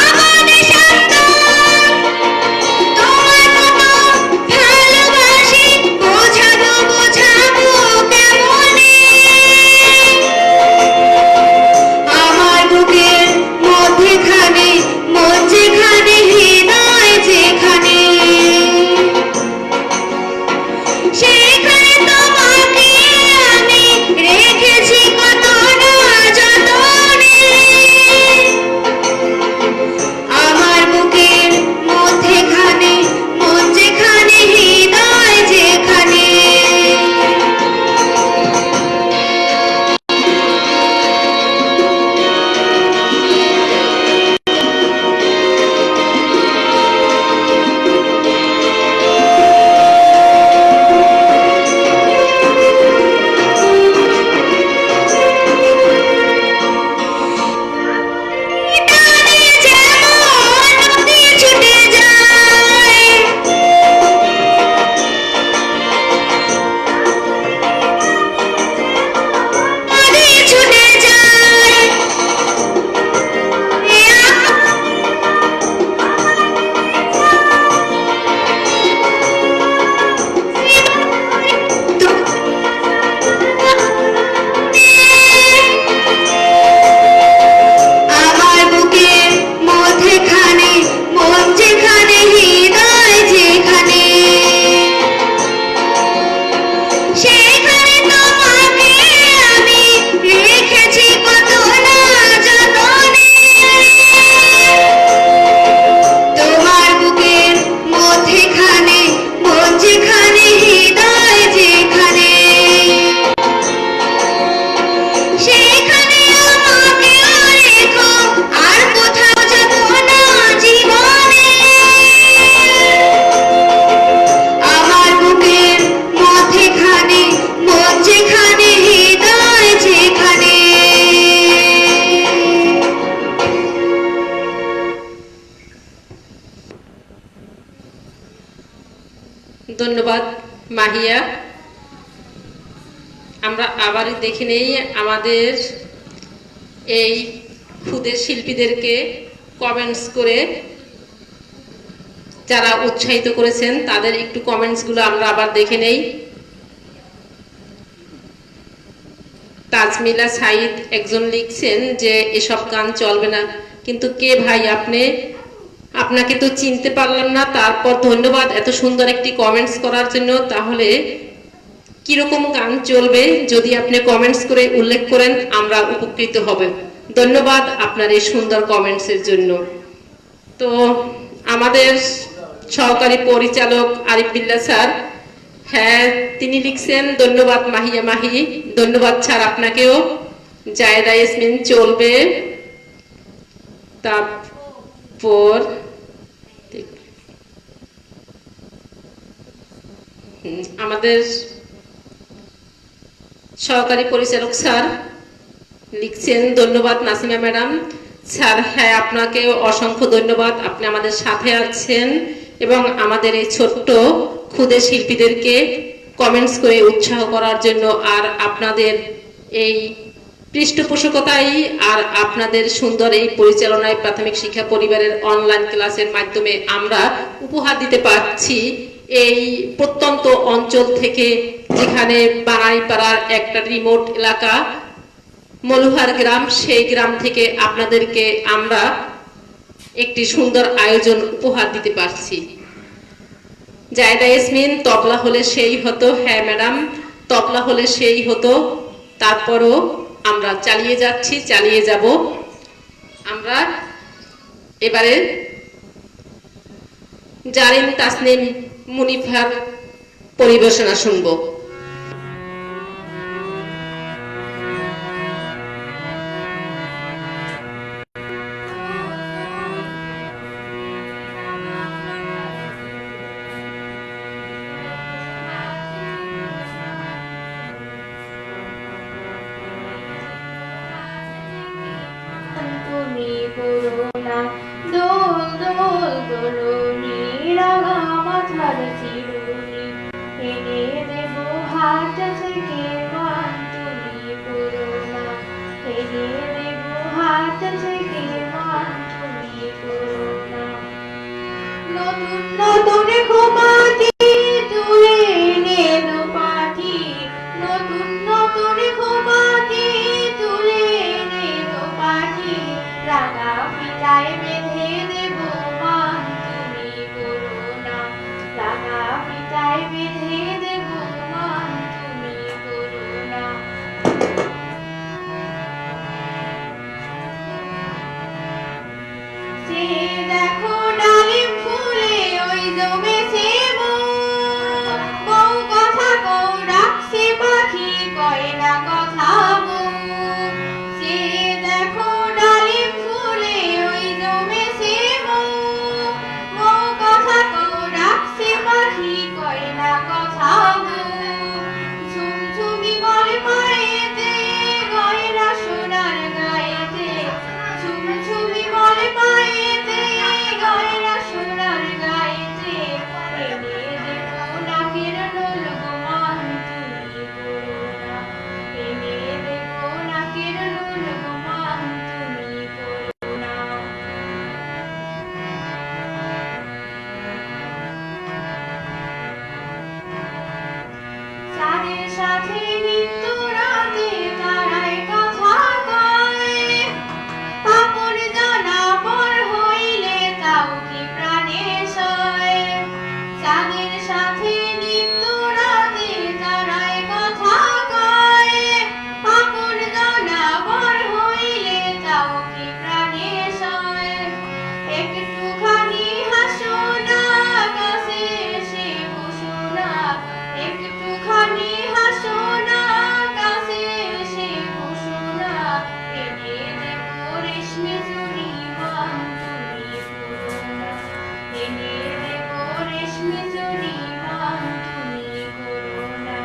আমাদের শান্তন তোমায় কত ভালোবাসি বোঝাবো বোঝাবো কেমনে আমার বুকের মধ্যেখানে মন যেখানে হৃদয় যেখানে সেখানে তোমাকে আমি রেখেছি কত না যতনে আমার বুকের মধ্যেখানে মন যেখানে হৃদয় যেখানে টানে যেমন নদী ছুটে যায় নদী ছুটে যায় আমার বুকের মধ্যেখানে মন যেখানে হৃদয় যেখানে সেখানে তোমাকে আমি রেখেছি কত না যতনে তোমার বুকের মধ্যেখানে মন যেখানে হৃদয় যেখানে সেখানে আমাকেও রেখো আর কোথাও যাব না জীবনে আমার বুকের মধ্যেখানে মন যেখানে হৃদয় যেখানে ধন্যবাদ মাহিয়া। আমরা আবারই দেখে নেই আমাদের এই ক্ষুদের শিল্পীদেরকে কমেন্টস করে যারা উৎসাহিত করেছেন তাদের একটু কমেন্টসগুলো আমরা আবার দেখে নেই। তাজমিলা সাইদ একজন লিখছেন যে এসব গান চলবে না, কিন্তু কে ভাই আপনি? আপনাকে তো চিনতে পারলাম না, তারপর ধন্যবাদ এত সুন্দর একটি কমেন্টস করার জন্য। তাহলে কিরকম গান চলবে যদি আপনি কমেন্টস করে উল্লেখ করেন, আমরা উপকৃত হব। ধন্যবাদ আপনার এই সুন্দর কমেন্টসের জন্য। তো আমাদের সহকারী পরিচালক আরিফ বিল্লাহ স্যার, হ্যাঁ তিনি লিখছেন ধন্যবাদ মাহিয়া মাহি, ধন্যবাদ স্যার আপনাকেও। জায়দা ইয়াসমিন চলবে। তা 4 আমাদের সহকারী পরিচালক স্যার লিখছেন, ধন্যবাদ নাসিমা ম্যাডাম। স্যার, হ্যাঁ, আপনাকে অসংখ্য ধন্যবাদ, আপনি আমাদের সাথে আছেন এবং আমাদের এই ছোট্ট ক্ষুদে শিল্পীদেরকে কমেন্টস করে উৎসাহ করার জন্য, আর আপনাদের এই পৃষ্ঠপোষকতাই আর আপনাদের সুন্দর এই পরিচালনায় প্রাথমিক শিক্ষা পরিবারের অনলাইন ক্লাসের মাধ্যমে আমরা উপহার দিতে পারছি। এই প্রত্যন্ত অঞ্চল থেকে, যেখানে বানাইপাড়ার একটা রিমোট এলাকা মলুহার গ্রাম, সেই গ্রাম থেকে আপনাদেরকে আমরা একটি সুন্দর আয়োজন উপহার দিতে পারছি। জায়দা ইয়াসমিন, তবলা হলে সেই হতো। হ্যাঁ ম্যাডাম, তবলা হলে সেই হতো, তারপরও আমরা চালিয়ে যাচ্ছি, চালিয়ে যাব। আমরা এবারে জারিন তাসনিম মুনিফার পরিবেশনা শুনবো। তুমি করুণা দোল দোল দোলনি রাঙা মাথার চিরুনি এনে দেব হাট থেকে মান। তুমি করুণা এনে দেব হাট থেকে মান। তুমি করুণা নতুন নতুন ঘুমাটি তুলে এনে দো পাটি। নতুন নতুন ঘুমাটি তুলে এনে দো পাটি। রাঙা ফিতায় বেঁধে দেব মান। তুমি করুণা রাঙা ফিতায় বেঁধে দেব মান। তুমি করুণা সে দেখো ডালিম ফুলে ওই জমেছে বউ কথা কও ডাকছে পাখি কয় না কথা বউ। সে দেখো ডালিম ফুলে ওই জমেছে বউ কথা কও ডাকছে পাখি কয় না কথা বউ। ঝুমঝুমি বলে পায়েতে গয়না সোনার গায়েতে। ঝুমঝুমি বলে পায়েতে গয়না সোনার গায়েতে। এনে দেব নাকের নোল গোমান। তুমি করুণা এনে দেব নাকের নোল গোমান। তুমি করুণা চাঁদের সাথে নিত্য রাতে তারায় কথা কয়। কাপড় জানা পর হইলে তাও কি প্রাণে সয়। চাঁদের সাথে নিত্য রাতে তারায় কথা কয়। কাপড় জানা পর হইলে তাও কি প্রাণে সয়। একটুখানি হাসো না কাছে এসে বসো না। একটুখানি হাসো না কাছে এসে বসো না। এনে দেব রেশমি চুড়ি মান। তুমি করুণা এনে দেব রেশমি চুড়ি মান। তুমি করুণা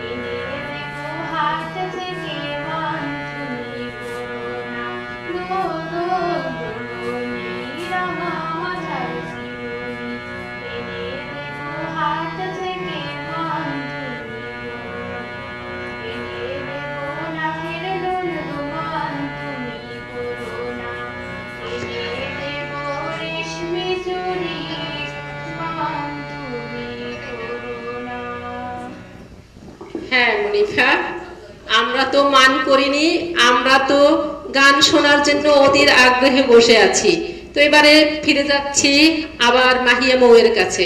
এনে দেব হাট থেকে মান। তুমি করুণা দোল দোল দোলনি রাঙা মাথার চিরুনি এনে দেব হাট থেকে মান। তুমি করুণা এনে দেব নাকের নোল গোমান। তুমি করুণা এনে দেব রেশমি চুড়ি মান। তুমি করুণা হ্যাঁ মুনিফা, আমরা তো মান করিনি, আমরা তো গান শোনার জন্য অধীর আগ্রহে বসে আছি। তো এবারে ফিরে যাচ্ছি আবার মাহিয়া মৌয়ের কাছে।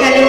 হ্যালো।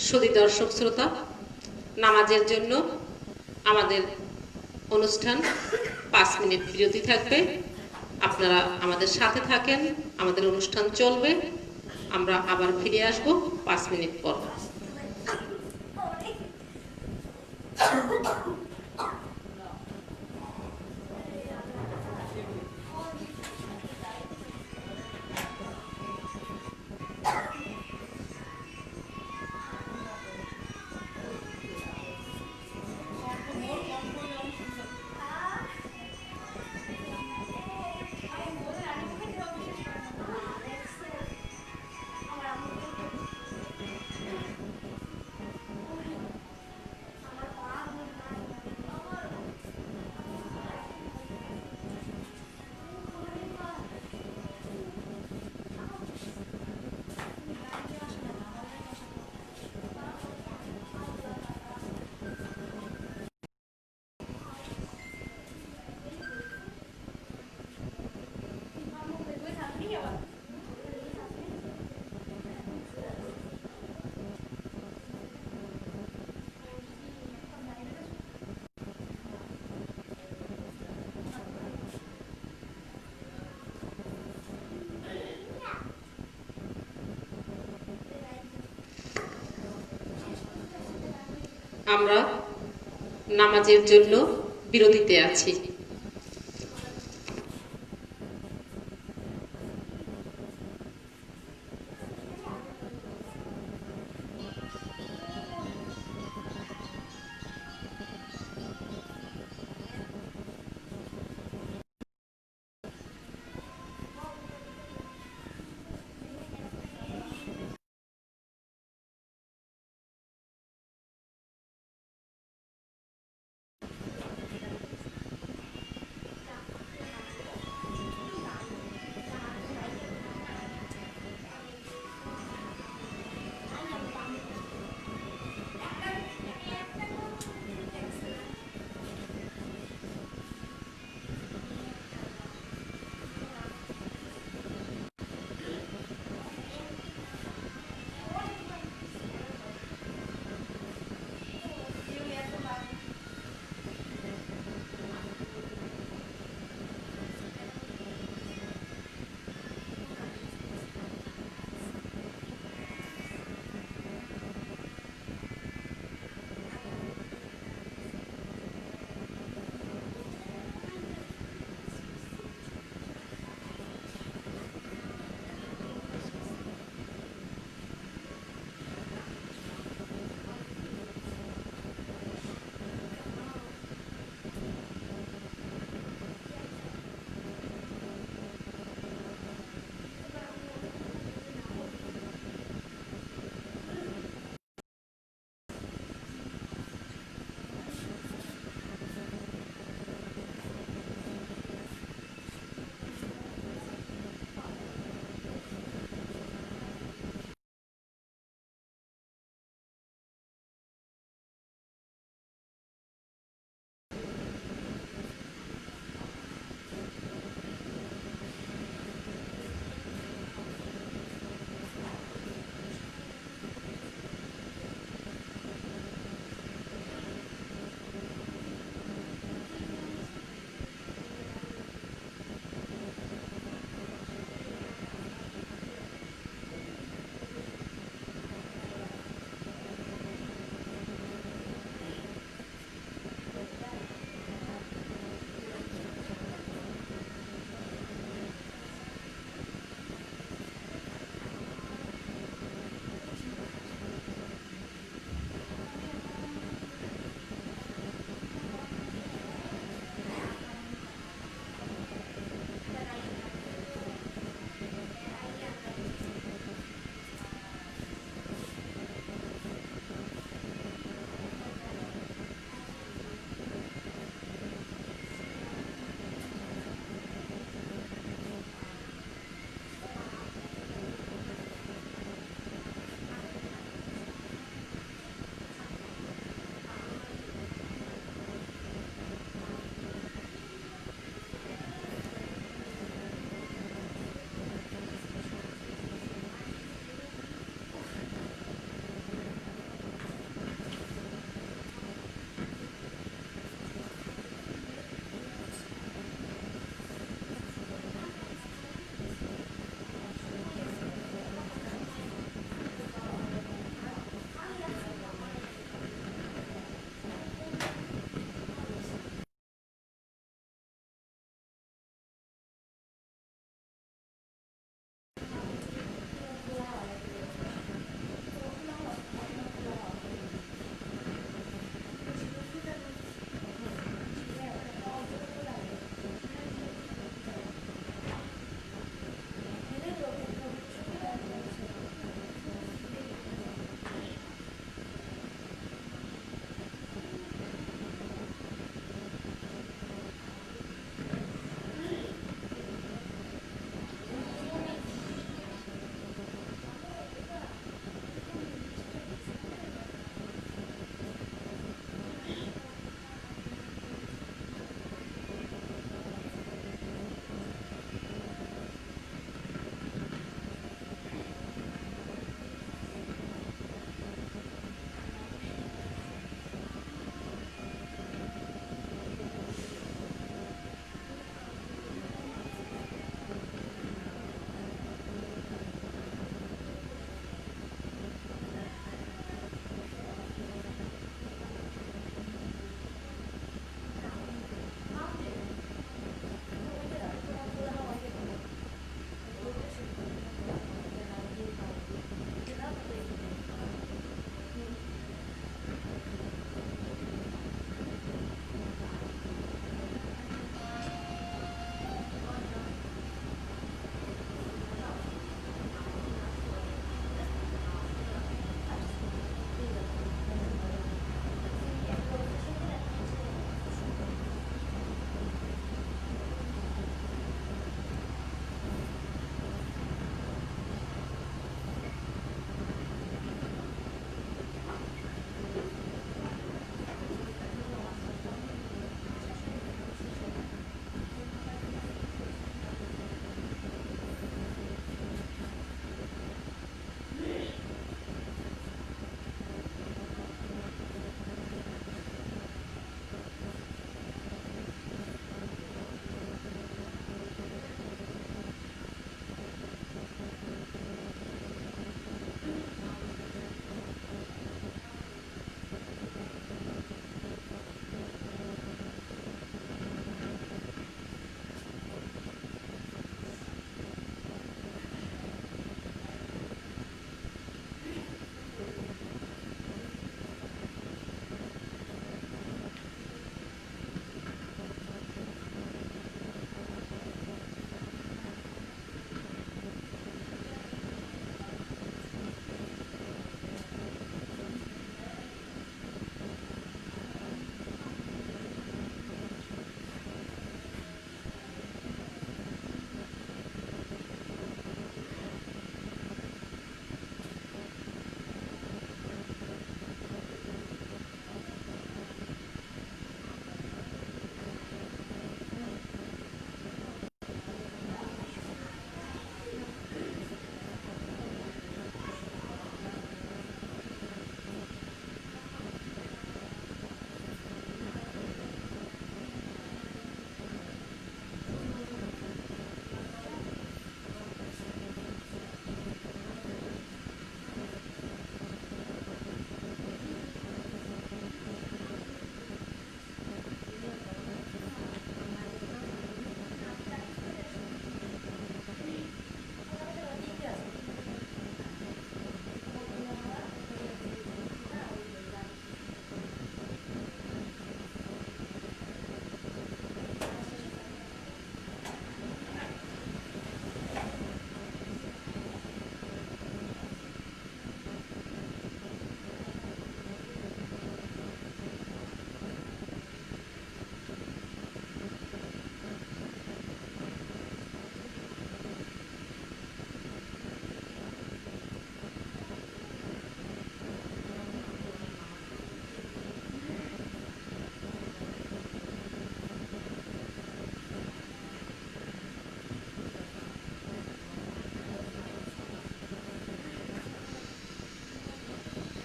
সুধী দর্শক শ্রোতা, নামাজের জন্য আমাদের অনুষ্ঠান 5 মিনিট বিরতি থাকবে। আপনারা আমাদের সাথে থাকেন, আমাদের অনুষ্ঠান চলবে। আমরা আবার ফিরে আসব 5 মিনিট পর। আমরা নামাজের জন্য বিরতিতে আছি।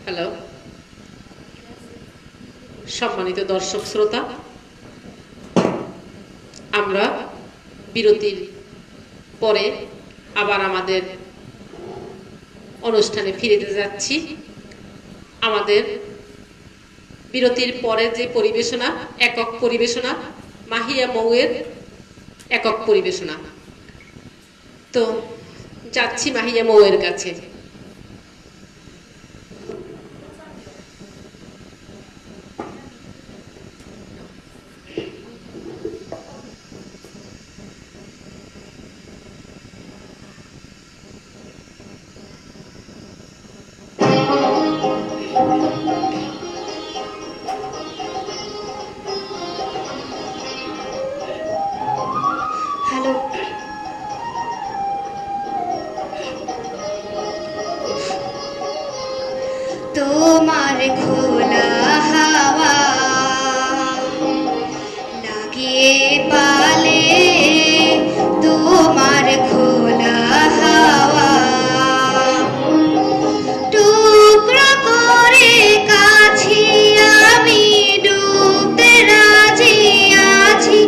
হ্যালো, সম্মানিত দর্শক শ্রোতা, আমরা বিরতির পরে আবার আমাদের অনুষ্ঠানে ফিরে যাচ্ছি। আমাদের বিরতির পরে যে পরিবেশনা, একক পরিবেশনা, মাহিয়া মৌয়ের একক পরিবেশনা। তো যাচ্ছি মাহিয়া মৌয়ের কাছে। হ্যালো, তোমার খোলা হাওয়া লাগিয়ে পালে, তোমার খোলা হাওয়া টুকরো করে কাছি আমি ডুবতে রাজি আছি,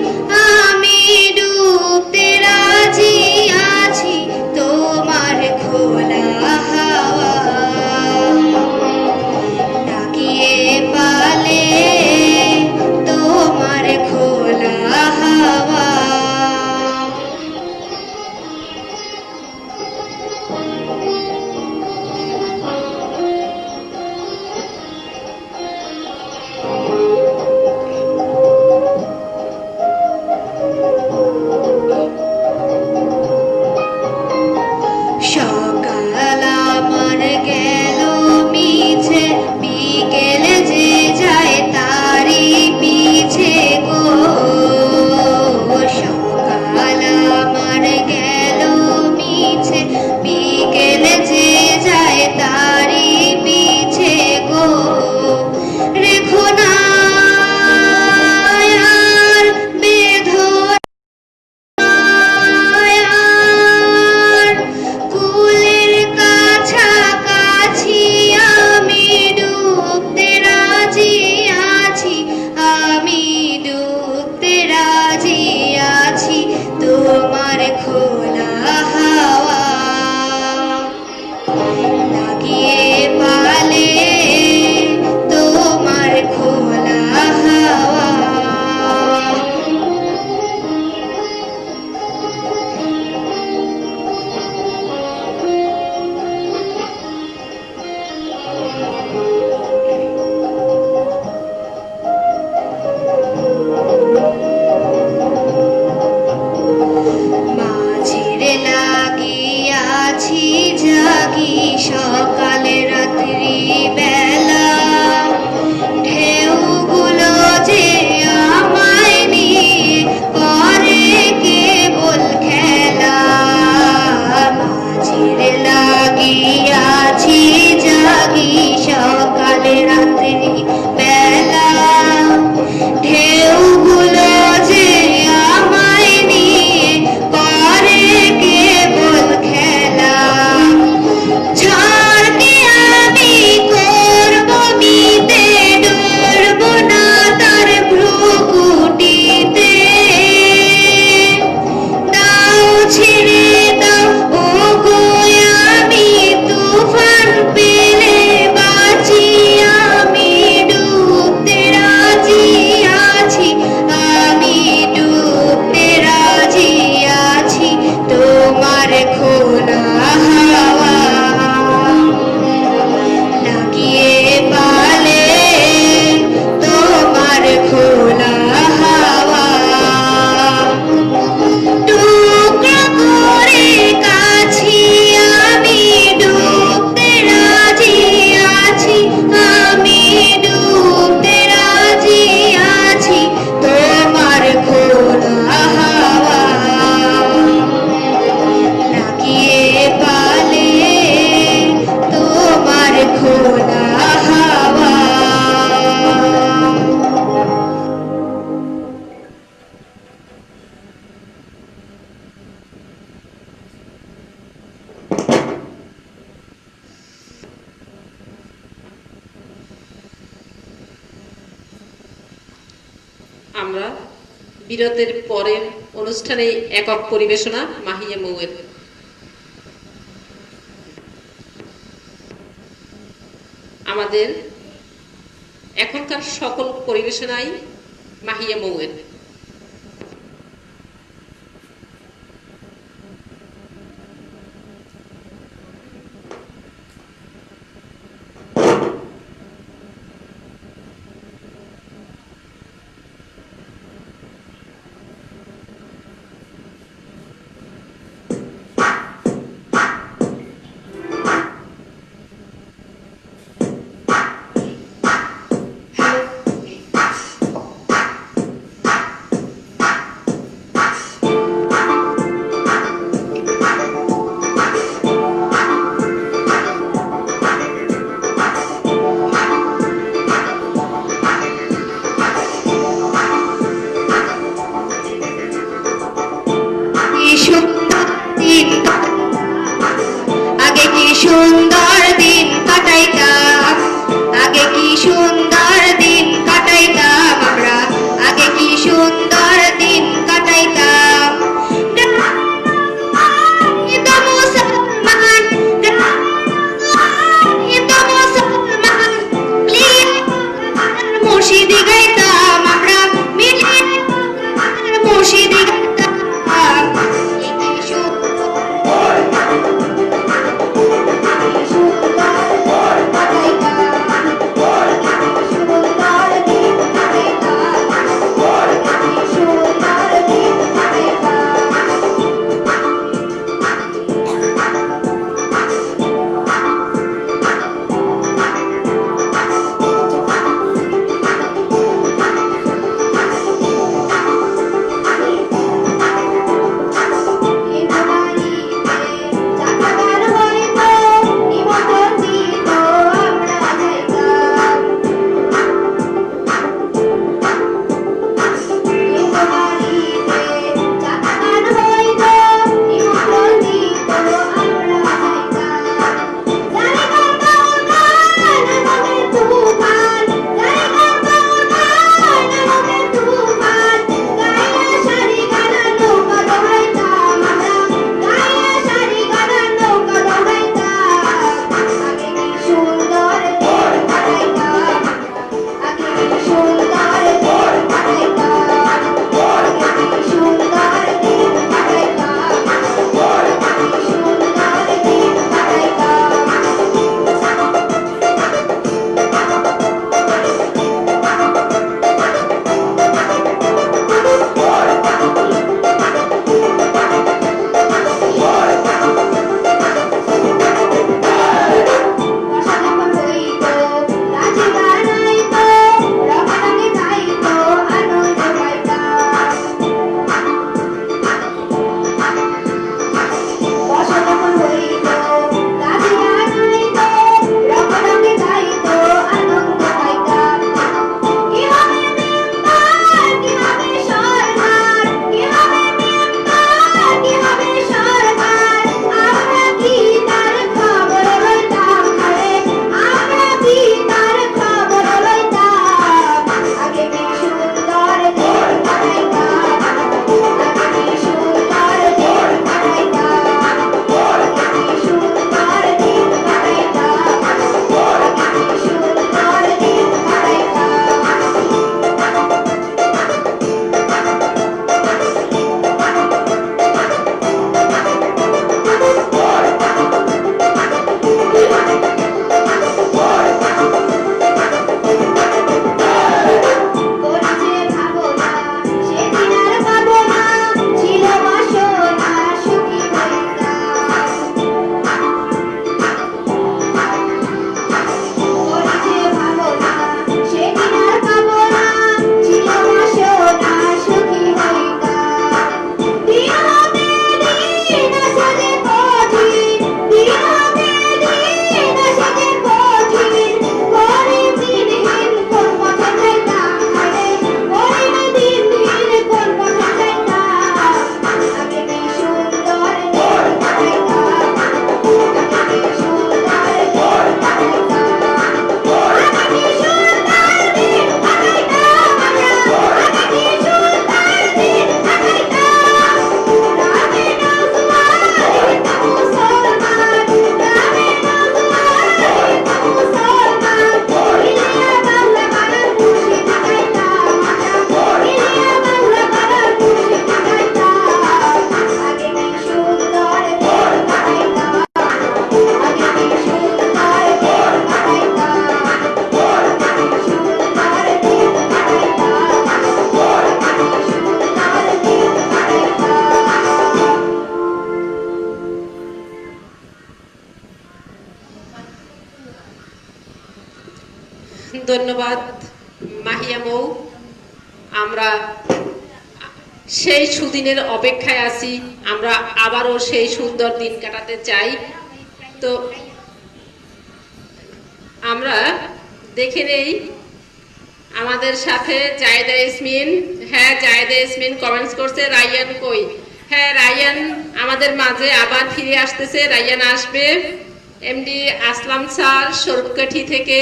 আমি ডুবতে রাজি আছি, তোমার খোলা হাওয়া লাগিয়ে আমরা বিরতির পরের অনুষ্ঠানে একক পরিবেশনা মাহিয়া মৌয়ের। আমাদের এখনকার সকল পরিবেশনাই মাহিয়া মৌয়ের। ধন্যবাদ মাহিয়া মৌ। আমরা সেই সুদিনের অপেক্ষায় আছি, আমরা আবারও সেই সুন্দর দিন কাটাতে চাই। তো আমরা দেখে নেই আমাদের সাথে জায়েদা ইয়াসমিন। হ্যাঁ, জায়েদা ইয়াসমিন কমেন্টস করছে রায়ান কই। হ্যাঁ, রায়ান আমাদের মাঝে আবার ফিরে আসতেছে, রায়ান আসবে। এমডি আসলাম স্যার স্বরূপকাঠি থেকে,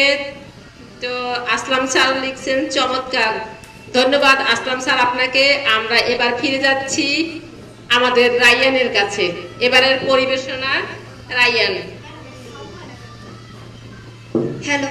তো আসলাম স্যার লিখছেন চমৎকার। ধন্যবাদ আসলাম স্যার আপনাকে। আমরা এবার ফিরে যাচ্ছি আমাদের রায়ানের কাছে। এবারের পরিবেশনা রায়ান। হ্যালো,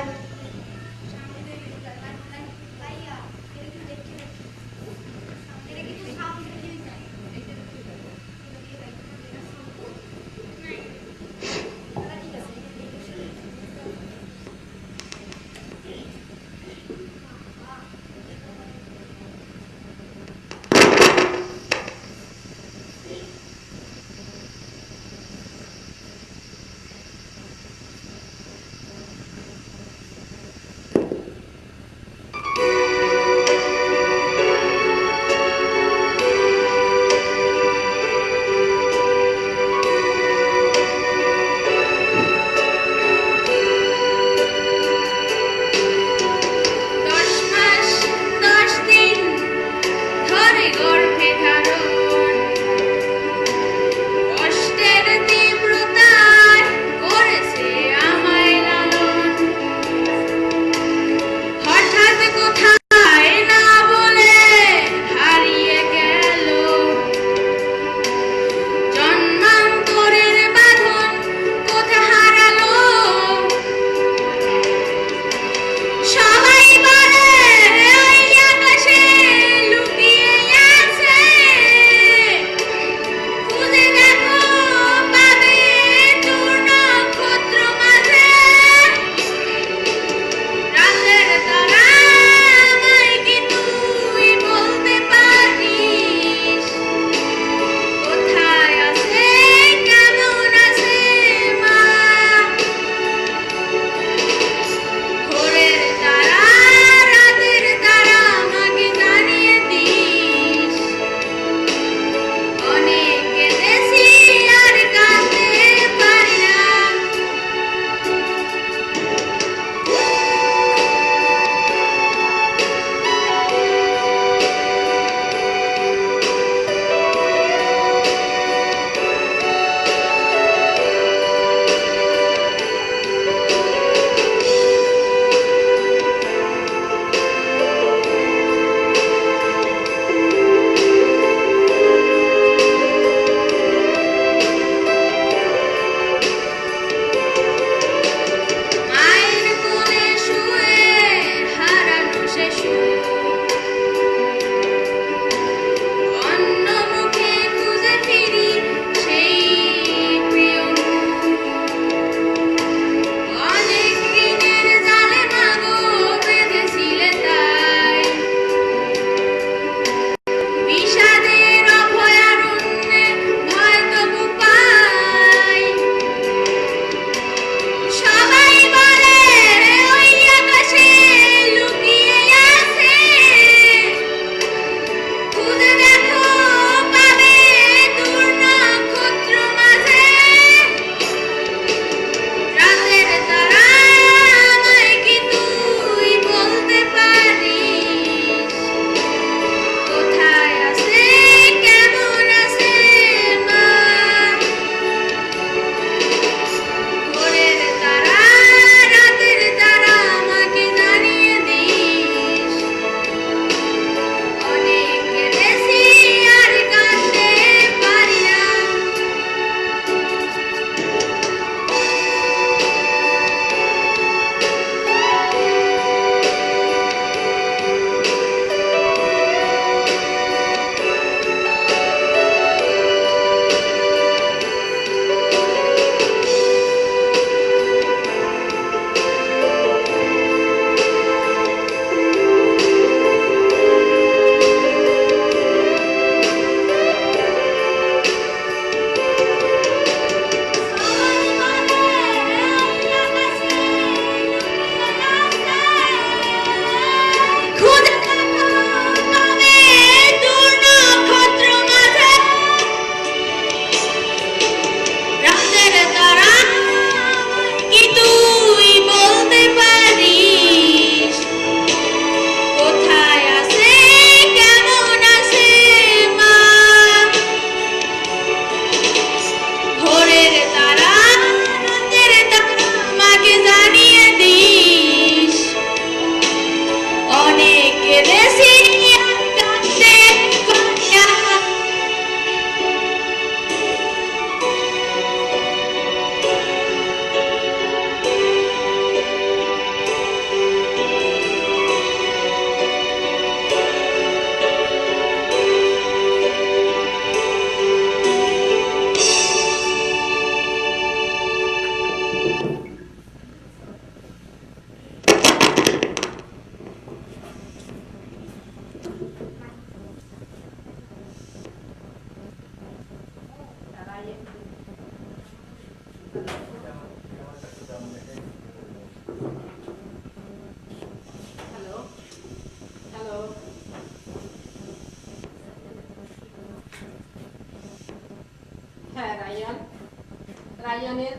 রায়ানের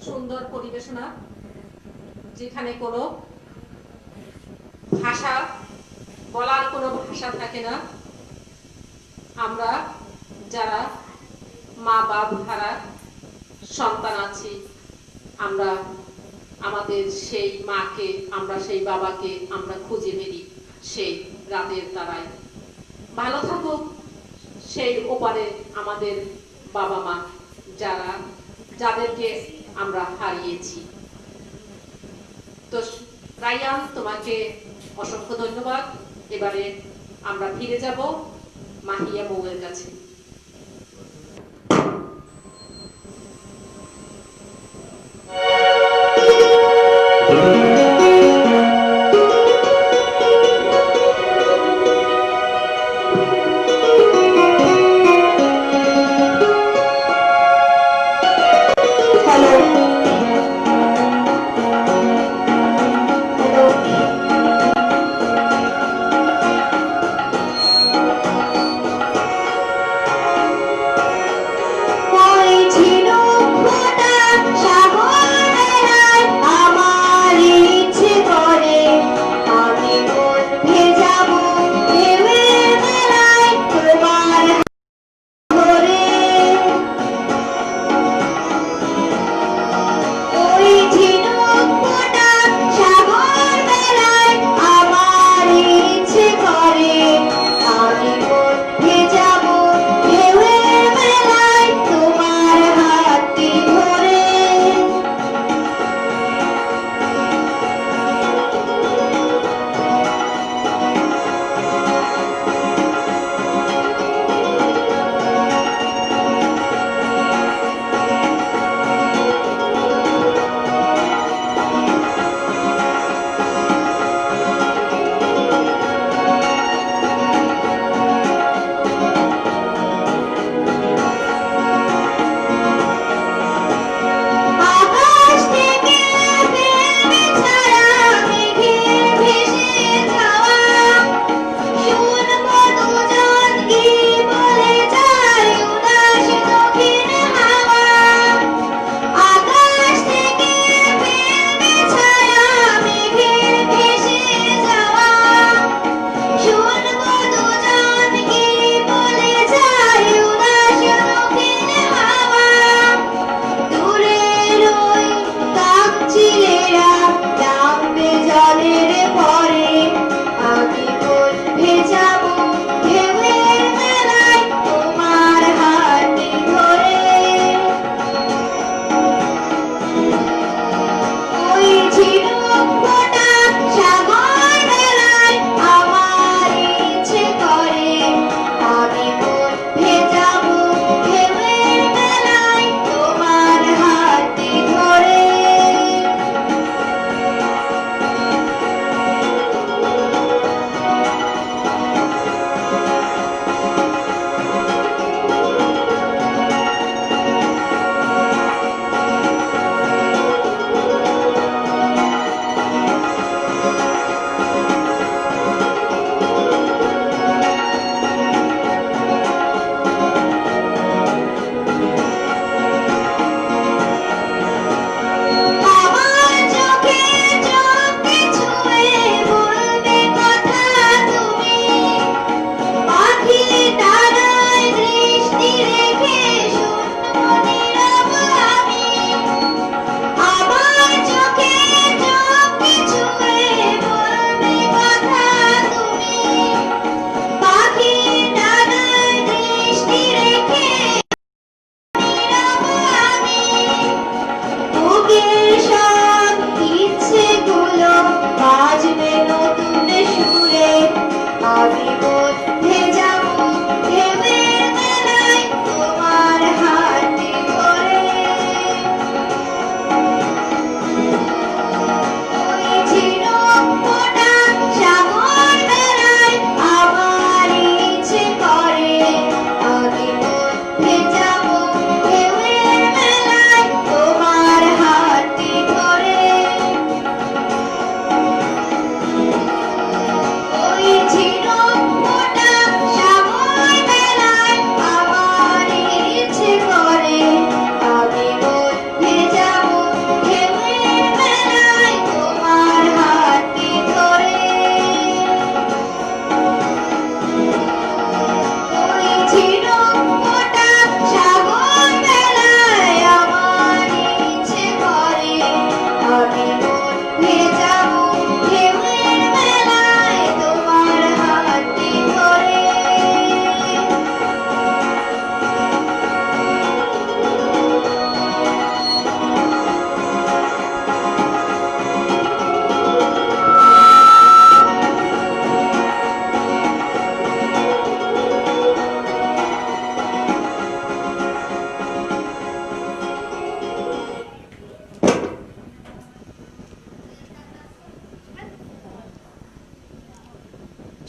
সুন্দর পরিবেশনা, যেখানে কোনো ভাষা বলার কোনো ভাষা থাকে না। আমরা যারা মা বাপ হারা সন্তান আছি, আমরা আমাদের সেই মাকে, আমরা সেই বাবাকে আমরা খুঁজে বেরি সেই রাতের তারায়। ভালো থাকুক সেই ওপারে আমাদের বাবা মা, যাদেরকে আমরা হারিয়েছি। তো রায়ান, তোমাকে অসংখ্য ধন্যবাদ। এবারে আমরা ফিরে যাব মাহিয়া মৌয়ের কাছে। হয়েছিল ফোঁটা সাগরের আমার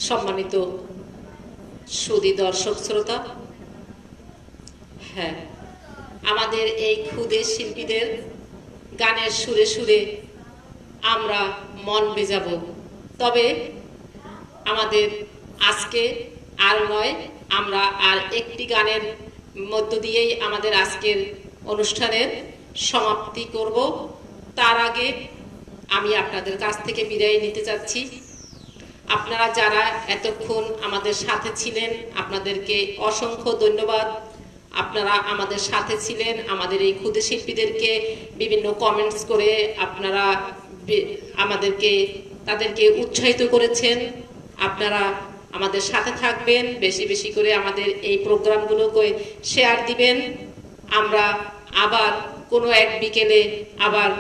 সম্মানিত সুধী দর্শক শ্রোতা, হ্যাঁ, আমাদের এই ক্ষুদে শিল্পীদের গানের সুরে সুরে আমরা মন বেজাবো। তবে আমাদের আজকে আর নয়, আমরা আর একটি গানের মধ্য দিয়েই আমাদের আজকের অনুষ্ঠানের সমাপ্তি করব। তার আগে আমি আপনাদের কাছ থেকে বিদায় নিতে চাচ্ছি। আপনারা যারা এতক্ষণ আমাদের সাথে ছিলেন, আপনাদেরকে অসংখ্য ধন্যবাদ। আপনারা আমাদের সাথে ছিলেন, আমাদের এই ক্ষুদে শিল্পীদেরকে বিভিন্ন কমেন্টস করে আপনারা তাদেরকে উৎসাহিত করেছেন। আপনারা আমাদের সাথে থাকবেন, বেশি বেশি করে আমাদের এই প্রোগ্রামগুলোকে শেয়ার দিবেন। আমরা আবার কোনো এক বিকেলে আবার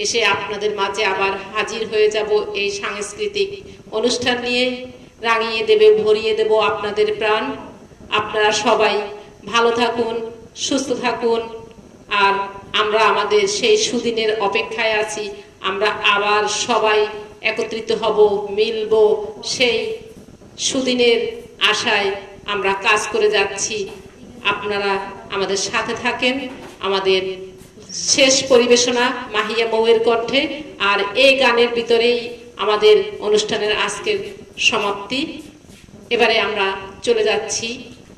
এসে আপনাদের মাঝে আবার হাজির হয়ে যাব এই সাংস্কৃতিক অনুষ্ঠান নিয়ে। রাঙিয়ে দেবে, ভরিয়ে দেব আপনাদের প্রাণ। আপনারা সবাই ভালো থাকুন, সুস্থ থাকুন। আর আমরা আমাদের সেই সুদিনের অপেক্ষায় আছি। আমরা আবার সবাই একত্রিত হব, মিলব, সেই সুদিনের আশায় আমরা কাজ করে যাচ্ছি। আপনারা আমাদের সাথে থাকেন। আমাদের শেষ পরিবেশনা মাহিয়া মৌয়ের কণ্ঠে, আর এই গানের ভিতরেই আমাদের অনুষ্ঠানের আজকের সমাপ্তি। এবারে আমরা চলে যাচ্ছি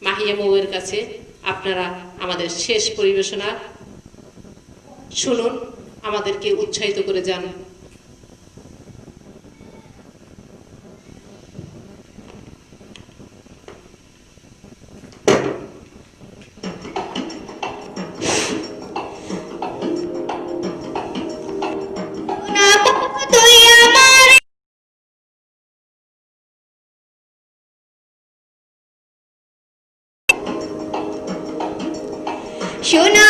মাহিয়া মৌয়ের কাছে। আপনারা আমাদের শেষ পরিবেশনা শুনুন, আমাদেরকে উৎসাহিত করে যান। তুই আমার সোনা